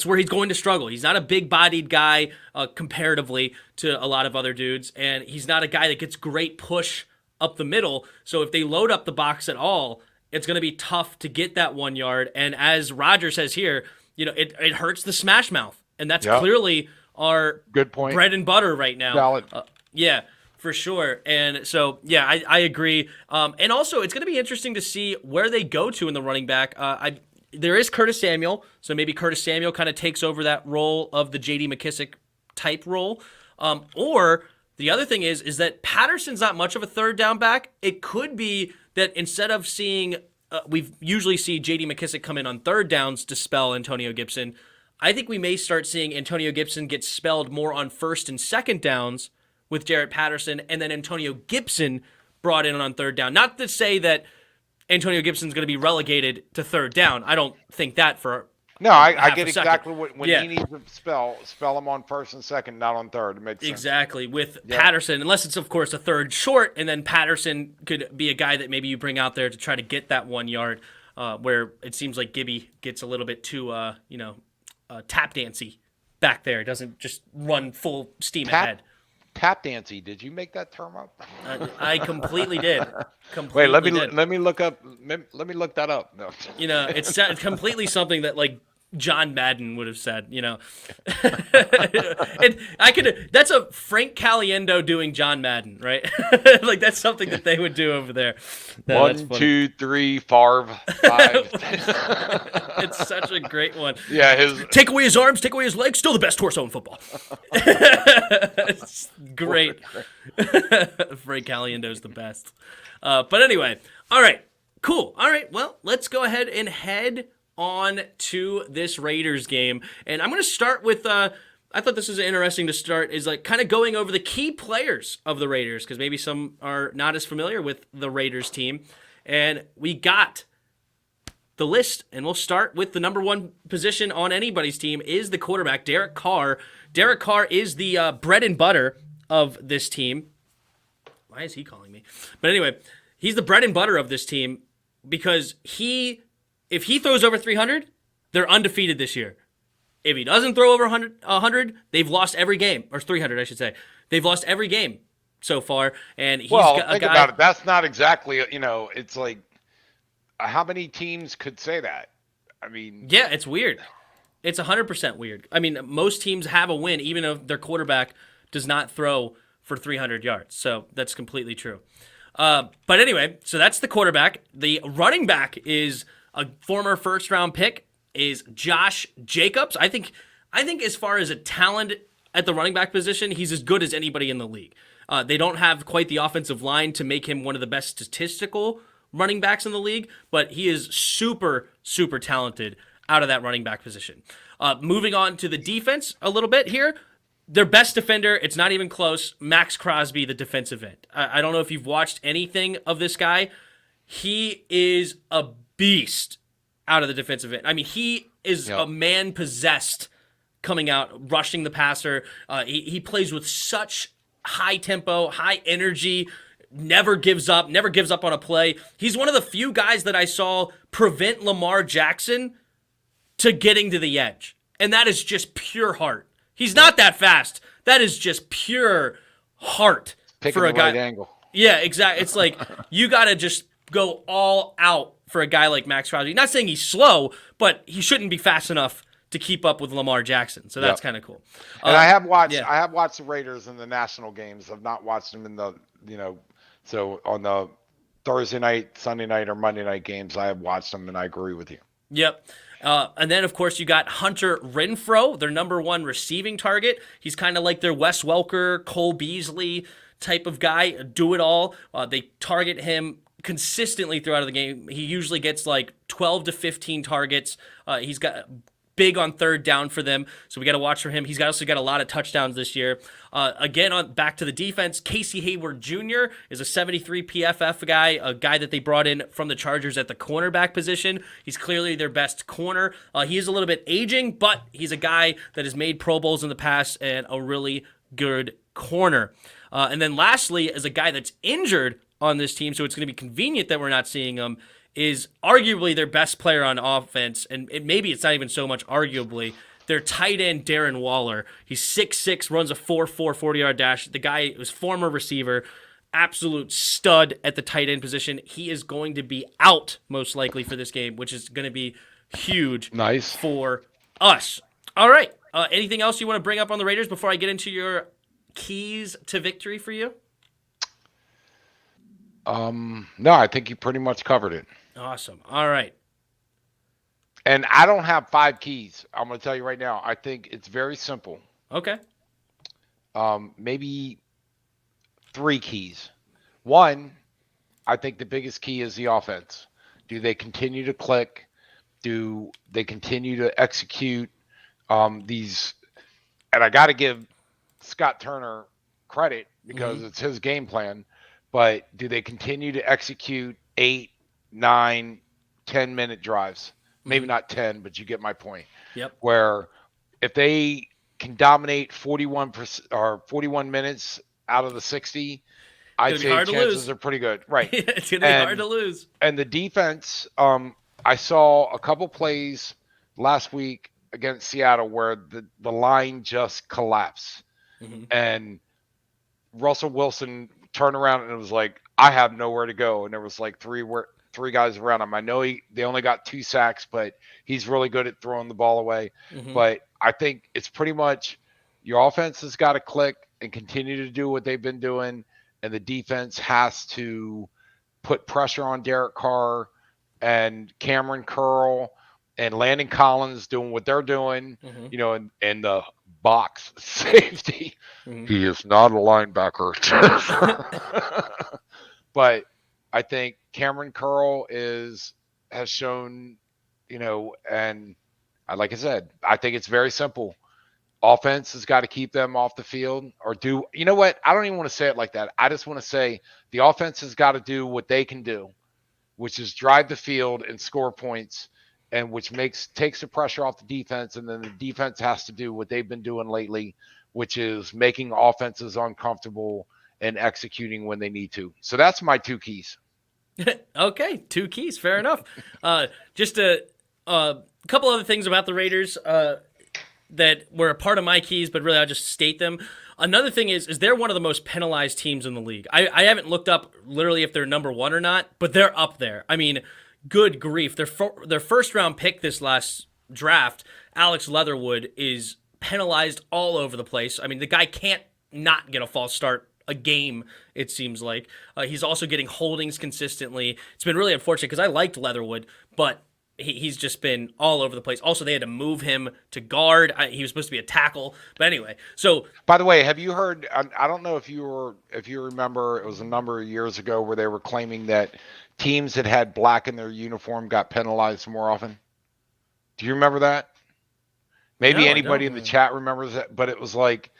where he's going to struggle. He's not a big-bodied guy comparatively to a lot of other dudes. And he's not a guy that gets great push up the middle. So if they load up the box at all, it's going to be tough to get that 1 yard. And as Roger says here, it hurts the smash mouth. And that's clearly our good point. Bread and butter right now. Valid. Yeah, for sure. And so, yeah, I agree. And also, it's going to be interesting to see where they go to in the running back. There is Curtis Samuel, so maybe Curtis Samuel kind of takes over that role of the J.D. McKissick type role. Or the other thing is that Patterson's not much of a third down back. It could be that instead of seeing, we usually see J.D. McKissick come in on third downs to spell Antonio Gibson. I think we may start seeing Antonio Gibson get spelled more on first and second downs with Jarrett Patterson, and then Antonio Gibson brought in on third down. Not to say that Antonio Gibson's going to be relegated to third down. I don't think that for No, I get exactly second. when he needs to spell him on first and second, not on third. It makes sense. Exactly. With Patterson, unless it's, of course, a third short, and then Patterson could be a guy that maybe you bring out there to try to get that 1 yard, where it seems like Gibby gets a little bit too, tap dancey back there. Doesn't just run full steam ahead. Tap dancey. Did you make that term up? I completely did. Wait, let me look that up. No. It's completely something that John Madden would have said. That's a Frank Caliendo doing John Madden, right? That's something that they would do over there. No, 1, 2, 3, Favre, 5. It's such a great one. Yeah, take away his arms, take away his legs, still the best torso in football. It's great. Frank Caliendo's the best. But anyway, all right, cool. All right, well, let's go ahead and head on to this Raiders game. And I'm going to start with, I thought this was interesting to start, is kind of going over the key players of the Raiders, because maybe some are not as familiar with the Raiders team. And we got the list, and we'll start with the number one position on anybody's team is the quarterback, Derek Carr. Derek Carr is the bread and butter of this team. Why is he calling me? But anyway, he's the bread and butter of this team because if he throws over 300, they're undefeated this year. If he doesn't throw over 100, they've lost every game. Or 300, I should say. They've lost every game so far. And he's think about it. That's not exactly, it's like, how many teams could say that? I mean... Yeah, it's weird. It's 100% weird. I mean, most teams have a win, even if their quarterback does not throw for 300 yards. So that's completely true. But anyway, so that's the quarterback. The running back is a former first-round pick, is Josh Jacobs. I think as far as a talent at the running back position, he's as good as anybody in the league. They don't have quite the offensive line to make him one of the best statistical running backs in the league, but he is super, super talented out of that running back position. Moving on to the defense a little bit here. Their best defender, it's not even close, Max Crosby, the defensive end. I don't know if you've watched anything of this guy. He is a beast out of the defensive end. I mean, he is a man possessed coming out, rushing the passer. He plays with such high tempo, high energy, never gives up on a play. He's one of the few guys that I saw prevent Lamar Jackson to getting to the edge. And that is just pure heart. He's not that fast. That is just pure heart Picking for a the guy. Right angle. Yeah, exactly. It's like you got to just go all out for a guy like Max Crosby. Not saying he's slow, but he shouldn't be fast enough to keep up with Lamar Jackson. So that's kind of cool. And I have watched the Raiders in the national games. I've not watched them in the, so on the Thursday night, Sunday night, or Monday night games, I have watched them, and I agree with you. Yep. And then, of course, you got Hunter Renfrow, their number one receiving target. He's kind of like their Wes Welker, Cole Beasley type of guy, do it all. They target him consistently throughout the game. He usually gets like 12 to 15 targets. He's got big on third down for them, so we got to watch for him. He's also got a lot of touchdowns this year. Again, back to the defense, Casey Hayward Jr. is a 73 PFF guy, a guy that they brought in from the Chargers at the cornerback position. He's clearly their best corner. He is a little bit aging, but he's a guy that has made Pro Bowls in the past and a really good corner. And then lastly, as a guy that's injured on this team, so it's going to be convenient that we're not seeing him, is arguably their best player on offense, and maybe it's not even so much arguably, their tight end, Darren Waller. He's 6'6", runs a 4.4 40-yard dash. The guy was former receiver, absolute stud at the tight end position. He is going to be out most likely for this game, which is going to be huge Nice. for us. All right. Anything else you want to bring up on the Raiders before I get into your keys to victory for you? No, I think you pretty much covered it. Awesome. All right. And I don't have 5 keys. I'm going to tell you right now. I think it's very simple. Okay. Maybe 3 keys. One, I think the biggest key is the offense. Do they continue to click? Do they continue to execute these? And I got to give Scott Turner credit because it's his game plan. But do they continue to execute 8, 9, 10-minute drives? Maybe not 10, but you get my point. Yep. Where if they can dominate 41% or 41 minutes out of the 60, I'd say chances are pretty good. Right. It's going to be hard to lose. And the defense, I saw a couple plays last week against Seattle where the line just collapsed. And Russell Wilson turned around and it was like, I have nowhere to go. And there was like three guys around him. I know they only got 2 sacks, but he's really good at throwing the ball away. But I think it's pretty much your offense has got to click and continue to do what they've been doing, and the defense has to put pressure on Derek Carr and Cameron Curl and Landon Collins doing what they're doing, and the box safety. He is not a linebacker. But I think Cameron Curl has shown, and like I said, I think it's very simple. Offense has got to keep them off the field you know what? I don't even want to say it like that. I just want to say the offense has got to do what they can do, which is drive the field and score points, and which takes the pressure off the defense. And then the defense has to do what they've been doing lately, which is making offenses uncomfortable and executing when they need to. So that's my 2 keys. Okay, 2 keys. Fair enough. Just a couple other things about the Raiders that were a part of my keys, but really I'll just state them. Another thing is they're one of the most penalized teams in the league. I haven't looked up literally if they're number 1 or not, but they're up there. I mean, good grief. Their first-round pick this last draft, Alex Leatherwood, is penalized all over the place. I mean, the guy can't not get a false start a game, it seems like. He's also getting holdings consistently. It's been really unfortunate because I liked Leatherwood, but he's just been all over the place. Also, they had to move him to guard. He was supposed to be a tackle. But anyway, so... By the way, have you heard... I don't know if you remember, it was a number of years ago where they were claiming that teams that had black in their uniform got penalized more often. Do you remember that? Maybe anybody in the chat remembers that, but it was like...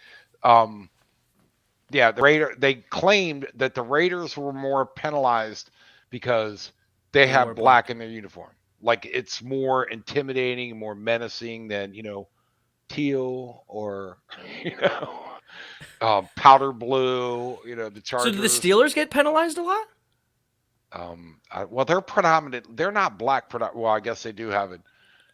they claimed that the Raiders were more penalized because they have black in their uniform. Like it's more intimidating, more menacing than, teal or, powder blue, the Chargers. So do the Steelers get penalized a lot? Well, they're predominant. They're not black. Well, I guess they do have it.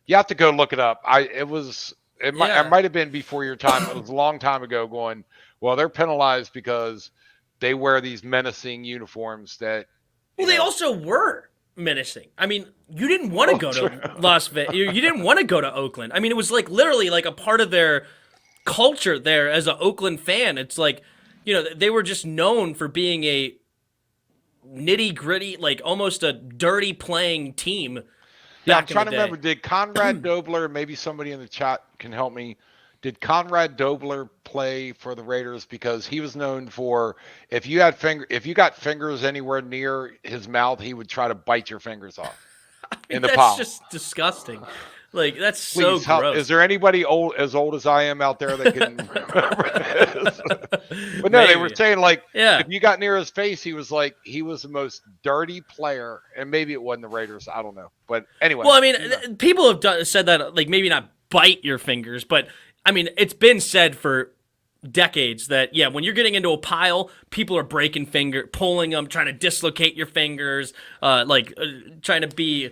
You have to go look it up. It might have been before your time. It was a long time ago going, well, they're penalized because they wear these menacing uniforms that. Well, they also were menacing. I mean, you didn't want to go to Las Vegas. You didn't want to go to Oakland. I mean, it was like literally like a part of their culture there as an Oakland fan. It's like, they were just known for being a nitty gritty, like almost a dirty playing team. Yeah, I'm trying to remember. Did Conrad Dobler, maybe somebody in the chat can help me, did Conrad Dobler play for the Raiders? Because he was known for if you got fingers anywhere near his mouth, he would try to bite your fingers off in the palm. That's just disgusting. Like that's so gross. Is there anybody as old as I am out there that can remember this? But no, they were saying if you got near his face, he was the most dirty player, and maybe it wasn't the Raiders. I don't know, but anyway. Well, I mean, people have said that maybe not bite your fingers, but I mean, it's been said for decades that when you're getting into a pile, people are breaking pulling them, trying to dislocate your fingers, trying to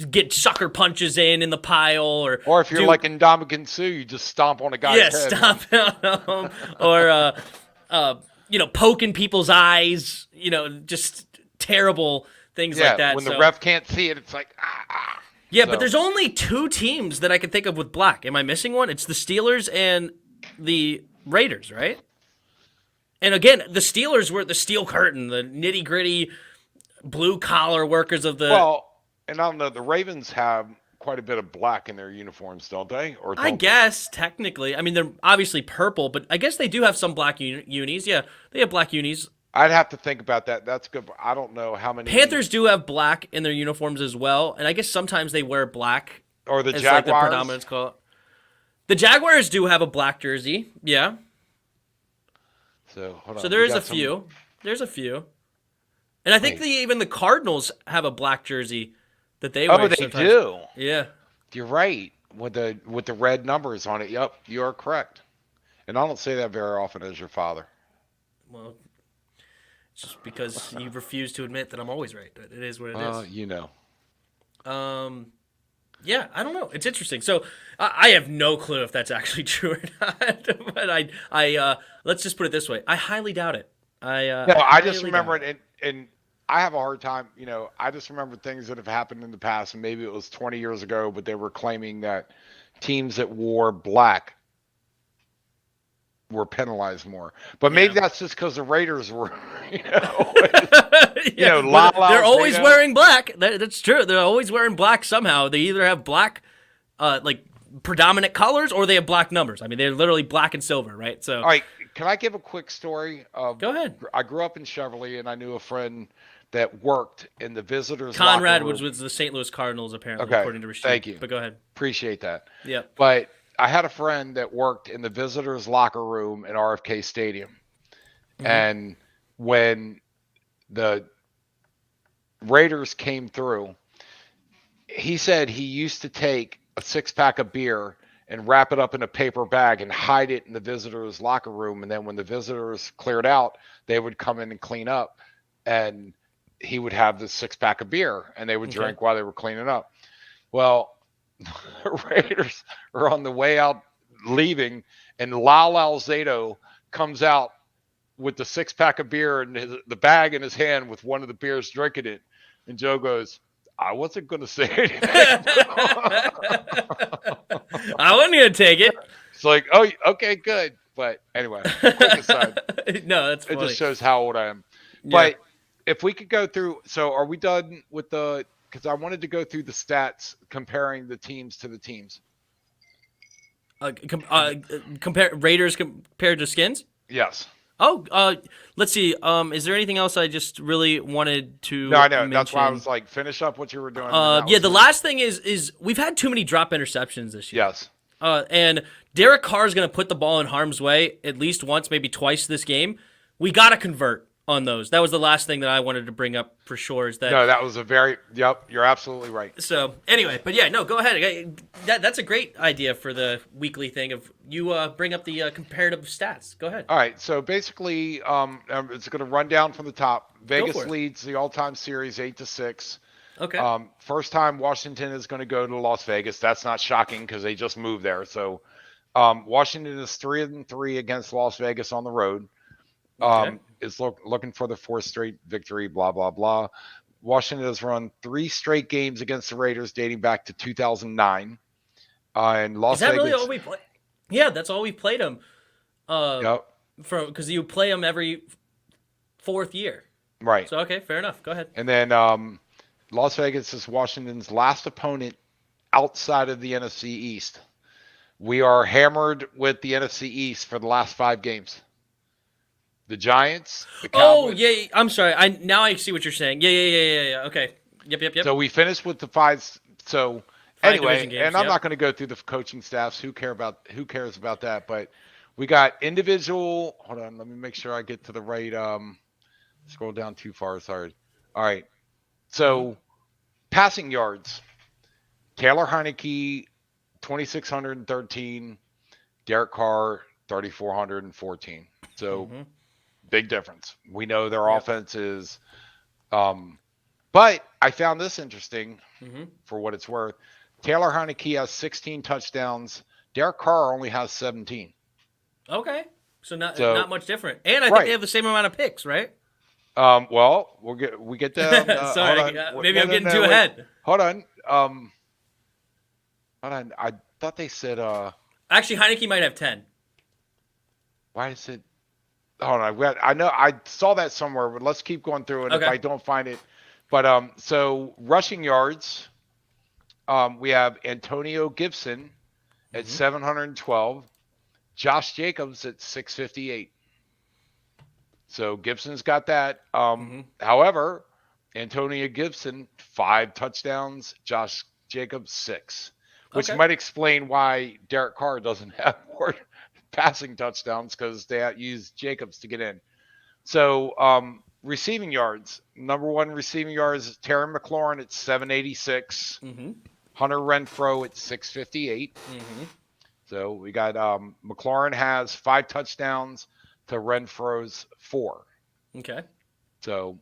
get sucker punches in the pile, or if you're like in Ndamukong Suh, you just stomp on a guy's head. Stomp on him, or poking people's eyes, just terrible things like that. When the ref can't see it, it's like, ah. Yeah, but there's only 2 teams that I can think of with black. Am I missing one? It's the Steelers and the Raiders, right? And again, the Steelers were the steel curtain, the nitty-gritty, blue-collar workers of the... Well, and I don't know, the Ravens have quite a bit of black in their uniforms, don't they? Or I guess, technically. I mean, they're obviously purple, but I guess they do have some black unis. Yeah, they have black unis. I'd have to think about that. That's good. I don't know how many. Panthers do have black in their uniforms as well, and I guess sometimes they wear black. Or the as Jaguars. Like the predominance call. The Jaguars do have a black jersey. Yeah. So hold on. So there is a few. There's a few, and I think even the Cardinals have a black jersey that they wear. Oh, they sometimes. do. Yeah. You're right. With the red numbers on it. Yep, you are correct. And I don't say that very often as your father. Well, it's just because you refuse to admit that I'm always right. It is what it is. You know. Yeah, I don't know. It's interesting. So I have no clue if that's actually true or not. But I let's just put it this way: I highly doubt it. I just remember it, and I have a hard time. I just remember things that have happened in the past, and maybe it was 20 years ago, but they were claiming that teams that wore black were penalized more. But maybe that's just because the Raiders were, they're always wearing black. That's true. They're always wearing black somehow. They either have black, like predominant colors, or they have black numbers. I mean, they're literally black and silver, right? So, all right. Can I give a quick story? Go ahead. I grew up in Cheverly, and I knew a friend that worked in the visitors' Conrad locker room. was the St. Louis Cardinals, apparently, Okay. according to Rashid. Thank you. But go ahead. Appreciate that. Yeah. But I had a friend that worked in the visitors' locker room at RFK Stadium. Mm-hmm. And when the Raiders came through, he said he used to take a 6-pack of beer and wrap it up in a paper bag and hide it in the visitors' locker room. And then when the visitors cleared out, they would come in and clean up. And he would have this 6-pack of beer, and they would drink while they were cleaning up. Well, the Raiders are on the way out leaving, and Lyle Alzado comes out with the 6-pack of beer and the bag in his hand with one of the beers, drinking it. And Joe goes, I wasn't going to say anything. I wasn't going to take it. It's like, oh, okay, good. But anyway, quick aside. No, that's funny. It just shows how old I am. Yeah. But if we could go through, so are we done with because I wanted to go through the stats comparing the teams to the teams. Compare Raiders compared to Skins? Yes. Oh, let's see. Is there anything else I just really wanted to No, I know. mention? That's why I was like, finish up what you were doing. The last thing is we've had too many drop interceptions this year. Yes. And Derek Carr is going to put the ball in harm's way at least once, maybe twice this game. We got to convert on those. That was the last thing that I wanted to bring up for sure. Is that that was yep, you're absolutely right. So anyway, but yeah, no, go ahead. That's a great idea for the weekly thing of you bring up the comparative stats. Go ahead. All right, so basically, it's going to run down from the top. Vegas leads the all-time series 8-6. Okay. First time Washington is going to go to Las Vegas. That's not shocking because they just moved there. So Washington is 3-3 against Las Vegas on the road. Is looking for the 4th straight victory, blah, blah, blah. Washington has run 3 straight games against the Raiders dating back to 2009. And Las Vegas. Is that really all we play? Yeah, that's all we played them. Yep. Because you play them every 4th year. Right. So, okay, fair enough. Go ahead. And then Las Vegas is Washington's last opponent outside of the NFC East. We are hammered with the NFC East for the last 5 games. The Giants, the Cowboys. Oh, yeah. I'm sorry. Now I see what you're saying. Yeah. Okay. Yep. So we finished with the 5. So anyway, games, and I'm not going to go through the coaching staffs. Who cares about that? But we got individual. Hold on. Let me make sure I get to the right. Scroll down too far. Sorry. All right. So passing yards. Taylor Heineke, 2,613. Derek Carr, 3,414. So. Mm-hmm. Big difference. We know their offense is, but I found this interesting for what it's worth. Taylor Heineke has 16 touchdowns. Derek Carr only has 17. Okay. So not much different. And I think Right. they have the same amount of picks, right? Well, we get them. Sorry, hold on. maybe I'm getting too wait. ahead. Hold on. Hold on. I thought they said. Actually, Heineke might have 10. Why is it? Hold on. I know I saw that somewhere, but let's keep going through it. Okay. If I don't find it, but so rushing yards, we have Antonio Gibson at 712, Josh Jacobs at 658. So Gibson's got that. However, Antonio Gibson 5 touchdowns, Josh Jacobs 6, which might explain why Derek Carr doesn't have more passing touchdowns because they use Jacobs to get in. So receiving yards, number 1 receiving yards is Terry McLaurin at 786, Hunter Renfrow at 658. So we got McLaurin has 5 touchdowns to Renfro's 4. Okay. So,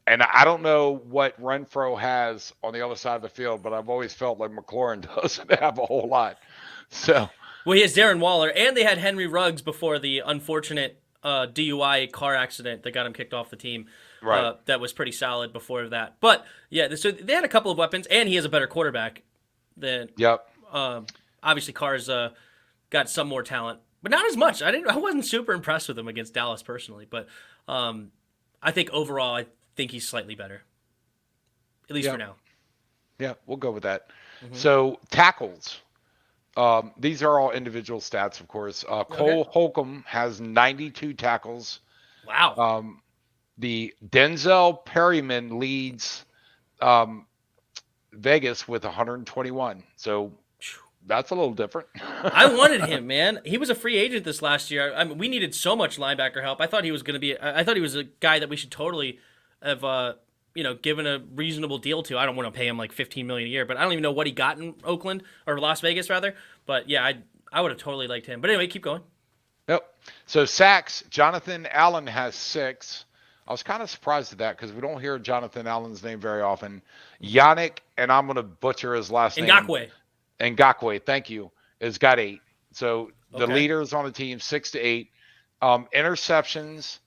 and I don't know what Renfrow has on the other side of the field, but I've always felt like McLaurin doesn't have a whole lot. So, well, he has Darren Waller, and they had Henry Ruggs before the unfortunate DUI car accident that got him kicked off the team. Right. That was pretty solid before that. But yeah, so they had a couple of weapons, and he has a better quarterback than. Yep. Obviously, Carr's got some more talent, but not as much. I wasn't super impressed with him against Dallas personally, but I think overall, I think he's slightly better, at least for now. Yeah, we'll go with that. So tackles. These are all individual stats, of course. Cole Holcomb has 92 tackles. Wow. The Denzel Perryman leads Vegas with 121. So that's a little different. I wanted him, man. He was a free agent this last year. I mean, we needed so much linebacker help. I thought he was going to be. I thought he was a guy that we should totally have, given a reasonable deal to. I don't want to pay him like $15 million a year, but I don't even know what he got in Oakland or Las Vegas rather. But yeah, I would have totally liked him. But anyway, keep going. Yep. So sacks, Jonathan Allen has 6. I was kind of surprised at that because we don't hear Jonathan Allen's name very often. Yannick, and I'm going to butcher his last name. Ngakwe, thank you, has got 8. So the leaders on the team, 6 to 8. Interceptions,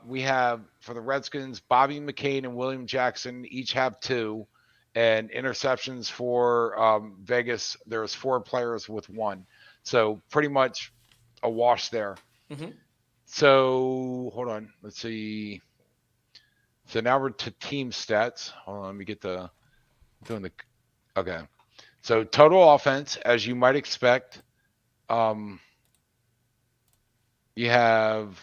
we have for the Redskins, Bobby McCain and William Jackson each have 2. And interceptions for Vegas, there's 4 players with 1. So pretty much a wash there. So hold on, let's see. So now we're to team stats. Hold on, let me get okay. So total offense, as you might expect, you have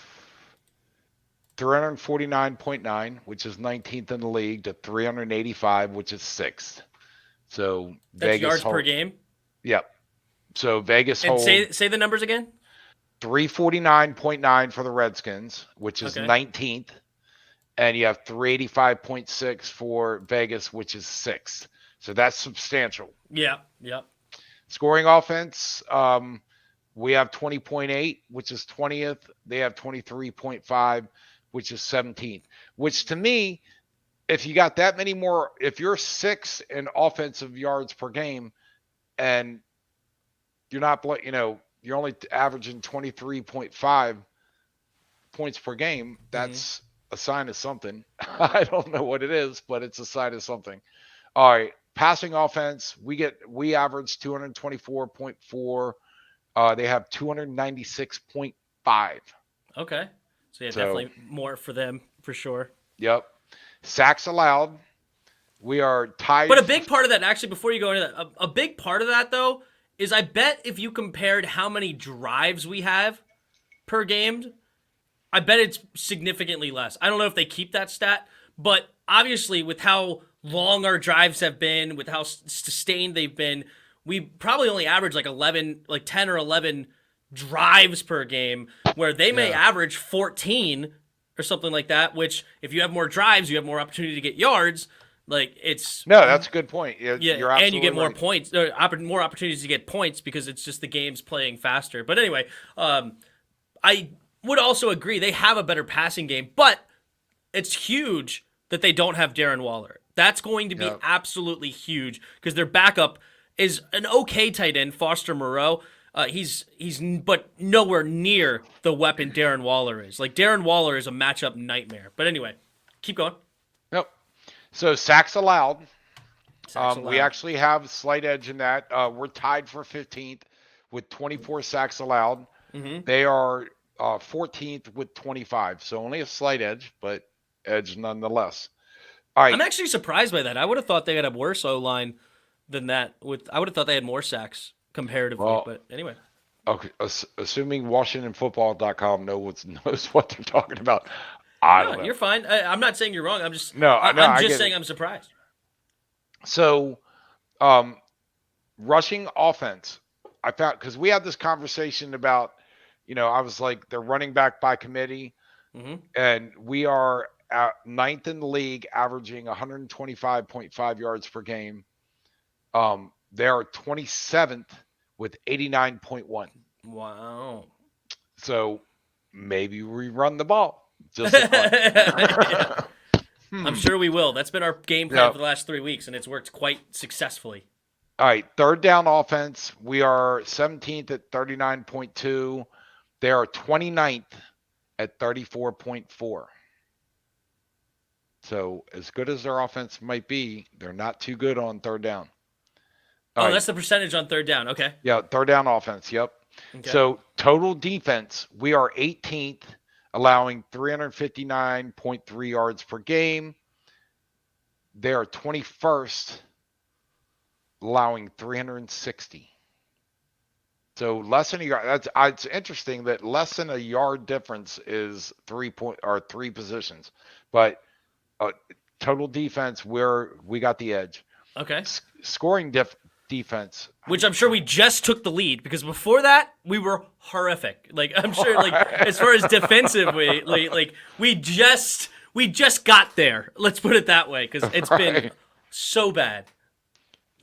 349.9, which is 19th in the league, to 385, which is 6th. So that's Vegas yards per game. Yep. So Vegas and say the numbers again. 349.9 for the Redskins, which is 19th, and you have 385.6 for Vegas, which is 6th. So that's substantial. Yeah. Scoring offense, we have 20.8, which is 20th. They have 23.5, which is 17th. Which to me, if you got that many more, if you're 6th in offensive yards per game, and you're not, you're only averaging 23.5 points per game, that's a sign of something. I don't know what it is, but it's a sign of something. All right. Passing offense, we average 224.4. They have 296.5. Okay. So definitely more for them for sure. Yep. Sacks allowed, we are tied. But a big part of that, actually, before you go into that, a big part of that though is I bet if you compared how many drives we have per game, I bet it's significantly less. I don't know if they keep that stat, but obviously with how long our drives have been, with how sustained they've been, we probably only average like 10 or 11 drives per game, where they may average 14 or something like that, which if you have more drives, you have more opportunity to get yards. Like that's a good point. You're and you get more points, more opportunities to get points because it's just the game's playing faster. But anyway, I would also agree they have a better passing game, but it's huge that they don't have Darren Waller. That's going to be absolutely huge because their backup is an okay tight end, Foster Moreau. but nowhere near the weapon Darren Waller is. Like, Darren Waller is a matchup nightmare. But anyway, keep going. Yep. So sacks allowed. Sacks We allowed. actually have a slight edge in that. We're tied for 15th with 24 sacks allowed. Mm-hmm. They are 14th with 25. So only a slight edge, but edge nonetheless. All right. I'm actually surprised by that. I would have thought they had a worse O-line than that. I would have thought they had more sacks comparatively. Well, but anyway. Okay. Assuming WashingtonFootball.com knows what they're talking about. I don't know. You're fine. I'm not saying you're wrong. I'm just saying I'm surprised. So, rushing offense, I found, because we had this conversation about, I was like, they're running back by committee, and we are at 9th in the league, averaging 125.5 yards per game. They are 27th with 89.1. Wow. So maybe we run the ball. Just I'm sure we will. That's been our game plan for the last 3 weeks, and it's worked quite successfully. All right, third down offense. We are 17th at 39.2. They are 29th at 34.4. So as good as their offense might be, they're not too good on third down. All right. That's the percentage on third down. Okay. Yeah, third down offense. Yep. Okay. So total defense, we are 18th, allowing 359.3 yards per game. They are 21st, allowing 360. So less than a yard. It's interesting that less than a yard difference is 3 positions, but total defense, we got the edge. Okay. Scoring defense, which I'm sure we just took the lead, because before that we were horrific. Like, I'm sure, like, as far as defensively, like we just got there. Let's put it that way, because it's been so bad.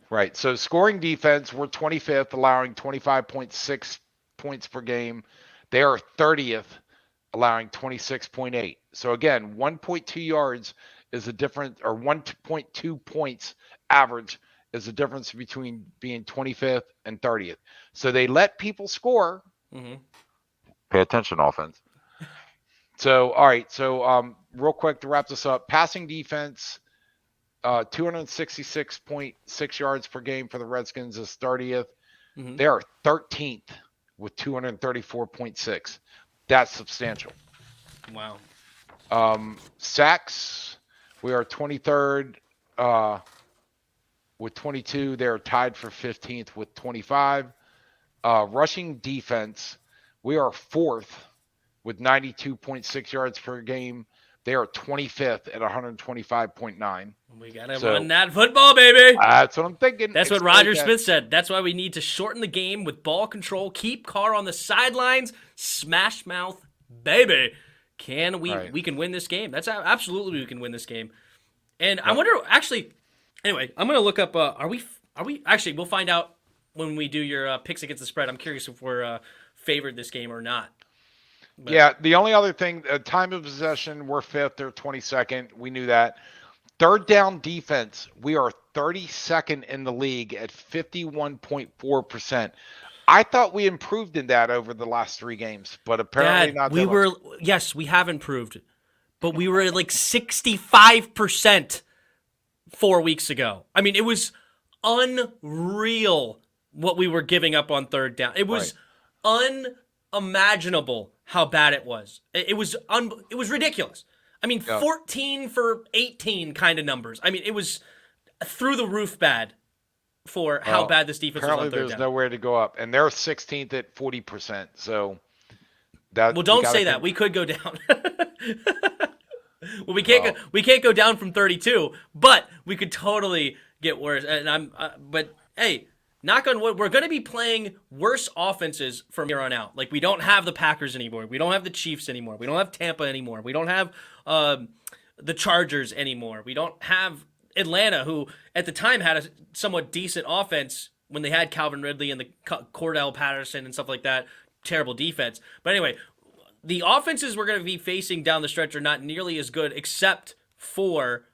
Right. So scoring defense, we're 25th, allowing 25.6 points per game. They are 30th, allowing 26.8. So again, 1.2 yards is the difference, or 1.2 points average is the difference between being 25th and 30th. So they let people score. Mm-hmm. Pay attention, offense. So, all right. So, real quick to wrap this up, passing defense, 266.6 yards per game for the Redskins is 30th. Mm-hmm. They are 13th with 234.6. That's substantial. Wow. Sacks, we are 23rd with 22. They're tied for 15th with 25. Rushing defense, we are 4th with 92.6 yards per game. They are 25th at 125.9. We got to run that football, baby. That's what I'm thinking. That's what Roger Smith said. That's why we need to shorten the game with ball control, keep Carr on the sidelines, smash mouth, baby. Can we? Right. We can win this game. That's absolutely we can win this game. And I wonder, actually, anyway, I'm going to look up, are we, actually, we'll find out when we do your picks against the spread. I'm curious if we're favored this game or not. But. Yeah, the only other thing, time of possession, we're 5th or 22nd. We knew that. Third down defense, we are 32nd in the league at 51.4%. I thought we improved in that over the last 3 games, but apparently not. Yes, we have improved, but we were at like 65% 4 weeks ago. I mean, it was unreal what we were giving up on third down. It was unimaginable how bad it was. It was ridiculous. I mean, 14 for 18 kind of numbers. I mean, it was through the roof bad for how bad this defense was on third down. Apparently there's nowhere to go up, and they're 16th at 40%. So that. Well, don't say that. We could go down. Well, we can't go down from 32, but we could totally get worse. And but hey, knock on wood, we're going to be playing worse offenses from here on out. Like, we don't have the Packers anymore. We don't have the Chiefs anymore. We don't have Tampa anymore. We don't have the Chargers anymore. We don't have Atlanta, who at the time had a somewhat decent offense when they had Calvin Ridley and the Cordell Patterson and stuff like that. Terrible defense. But anyway, the offenses we're going to be facing down the stretch are not nearly as good, except for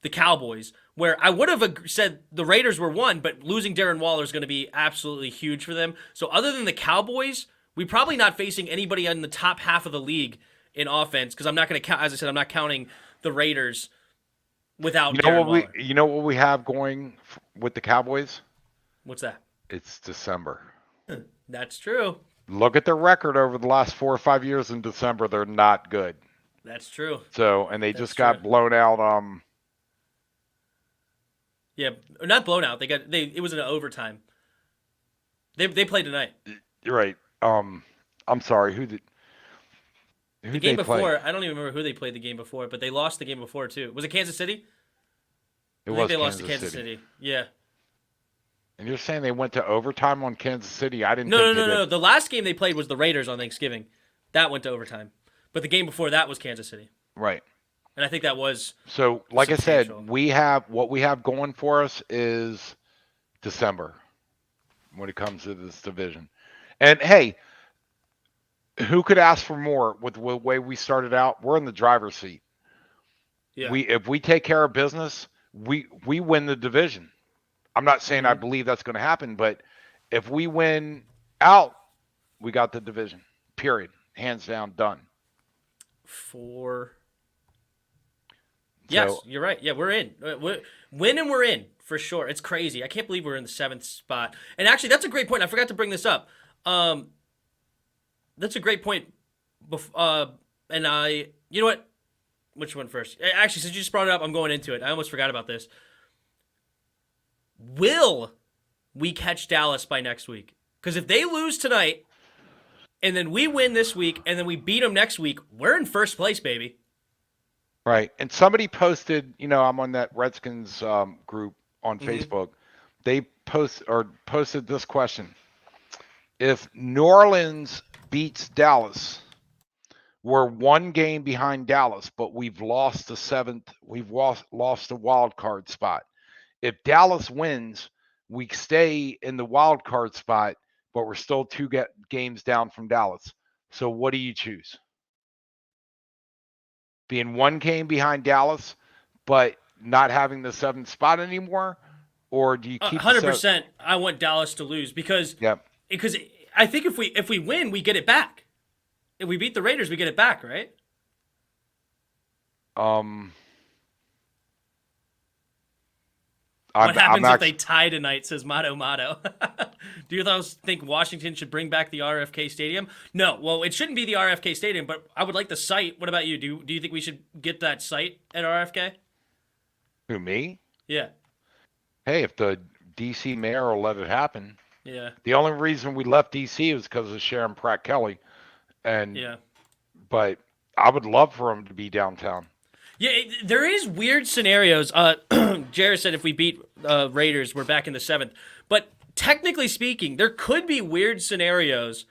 the Cowboys, where I would have said the Raiders were 1, but losing Darren Waller is going to be absolutely huge for them. So other than the Cowboys, we're probably not facing anybody in the top half of the league in offense, because I'm not going to count, as I said, I'm not counting the Raiders without Darren Waller. You know what we have going with the Cowboys? What's that? It's December. That's true. Look at their record over the last 4 or 5 years in December. They're not good. That's true. So, and they just got blown out. Yeah, not blown out. It was in overtime. They played tonight. You're right. I'm sorry. Who the game before? I don't even remember who they played the game before, but they lost the game before too. Was it Kansas City? I think they lost to Kansas City. Yeah. And you're saying they went to overtime on Kansas City? I didn't. No. The last game they played was the Raiders on Thanksgiving. That went to overtime. But the game before that was Kansas City. Right. And I think that was so. Like I said, what we have going for us is December when it comes to this division. And hey, who could ask for more with the way we started out? We're in the driver's seat. Yeah. If we take care of business, we win the division. I'm not saying I believe that's going to happen, but if we win out, we got the division. Period. Hands down, done. Yes, you're right. Yeah, we're in. We're in for sure. It's crazy. I can't believe we're in the 7th spot. And actually, that's a great point. I forgot to bring this up. That's a great point. And you know what? Which one first? Actually, since you just brought it up, I'm going into it. I almost forgot about this. Will we catch Dallas by next week? Because if they lose tonight, and then we win this week, and then we beat them next week, we're in first place, baby. Right. And somebody posted, I'm on that Redskins group on Facebook. They posted this question. If New Orleans beats Dallas, we're 1 game behind Dallas, but we've lost the 7th. We've lost the wild card spot. If Dallas wins, we stay in the wild card spot, but we're still 2 games down from Dallas. So what do you choose? Being 1 game behind Dallas, but not having the 7th spot anymore? Or do you keep 100%? I want Dallas to lose because I think if we win, we get it back. If we beat the Raiders, we get it back, right? What happens if they tie tonight, says Motto. Do you think Washington should bring back the RFK Stadium? No. Well, it shouldn't be the RFK Stadium, but I would like the site. What about you? Do you think we should get that site at RFK? Who, me? Yeah. Hey, if the D.C. mayor will let it happen. Yeah. The only reason we left D.C. was because of Sharon Pratt Kelly. But I would love for him to be downtown. Yeah, there is weird scenarios. Jared said if we beat Raiders, we're back in the 7th. But technically speaking, there could be weird scenarios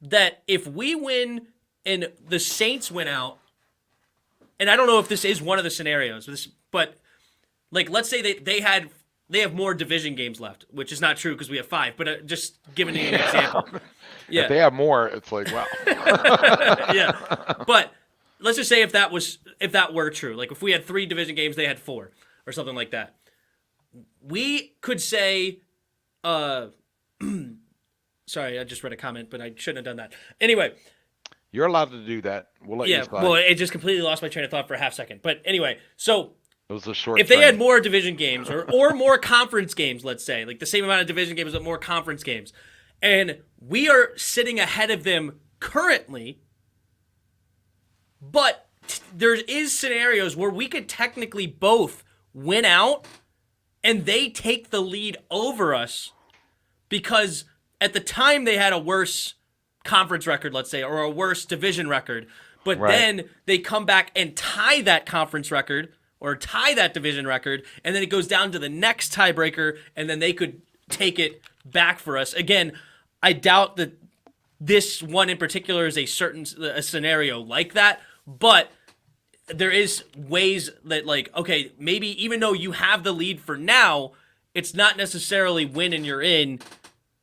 that if we win and the Saints win out, and I don't know if this is one of the scenarios, but like let's say they have more division games left, which is not true because we have 5. But just giving you an example. Yeah. If they have more, it's like wow. Yeah, but. Let's just say if that were true, like if we had 3 division games, they had 4 or something like that. We could say, sorry, I just read a comment, but I shouldn't have done that. Anyway. You're allowed to do that. We'll let you slide. Well, it just completely lost my train of thought for a half second. But anyway, so it was a short if they had more division games or more conference games, let's say, like the same amount of division games but more conference games, and we are sitting ahead of them currently, but there is scenarios where we could technically both win out and they take the lead over us because at the time they had a worse conference record, let's say, or a worse division record. But then they come back and tie that conference record or tie that division record, and then it goes down to the next tiebreaker, and then they could take it back for us. Again, I doubt that this one in particular is a scenario like that, but there is ways that, like, okay, maybe even though you have the lead for now, it's not necessarily win and you're in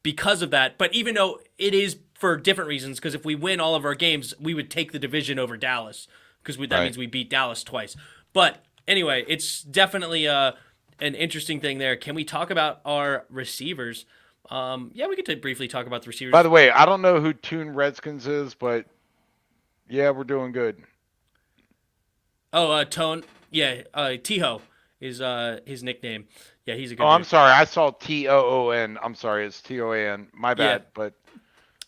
because of that. But even though it is for different reasons, because if we win all of our games, we would take the division over Dallas because that means we beat Dallas twice. But anyway, it's definitely an interesting thing there. Can we talk about our receivers? Yeah, we could briefly talk about the receivers. By the way, I don't know who Toon Redskins is, but yeah, we're doing good. Oh, Tone. Yeah, T-Ho is his nickname. Yeah, he's a good Oh, I'm dude. sorry. I saw Toon. I'm sorry. It's Ton. My bad. Yeah.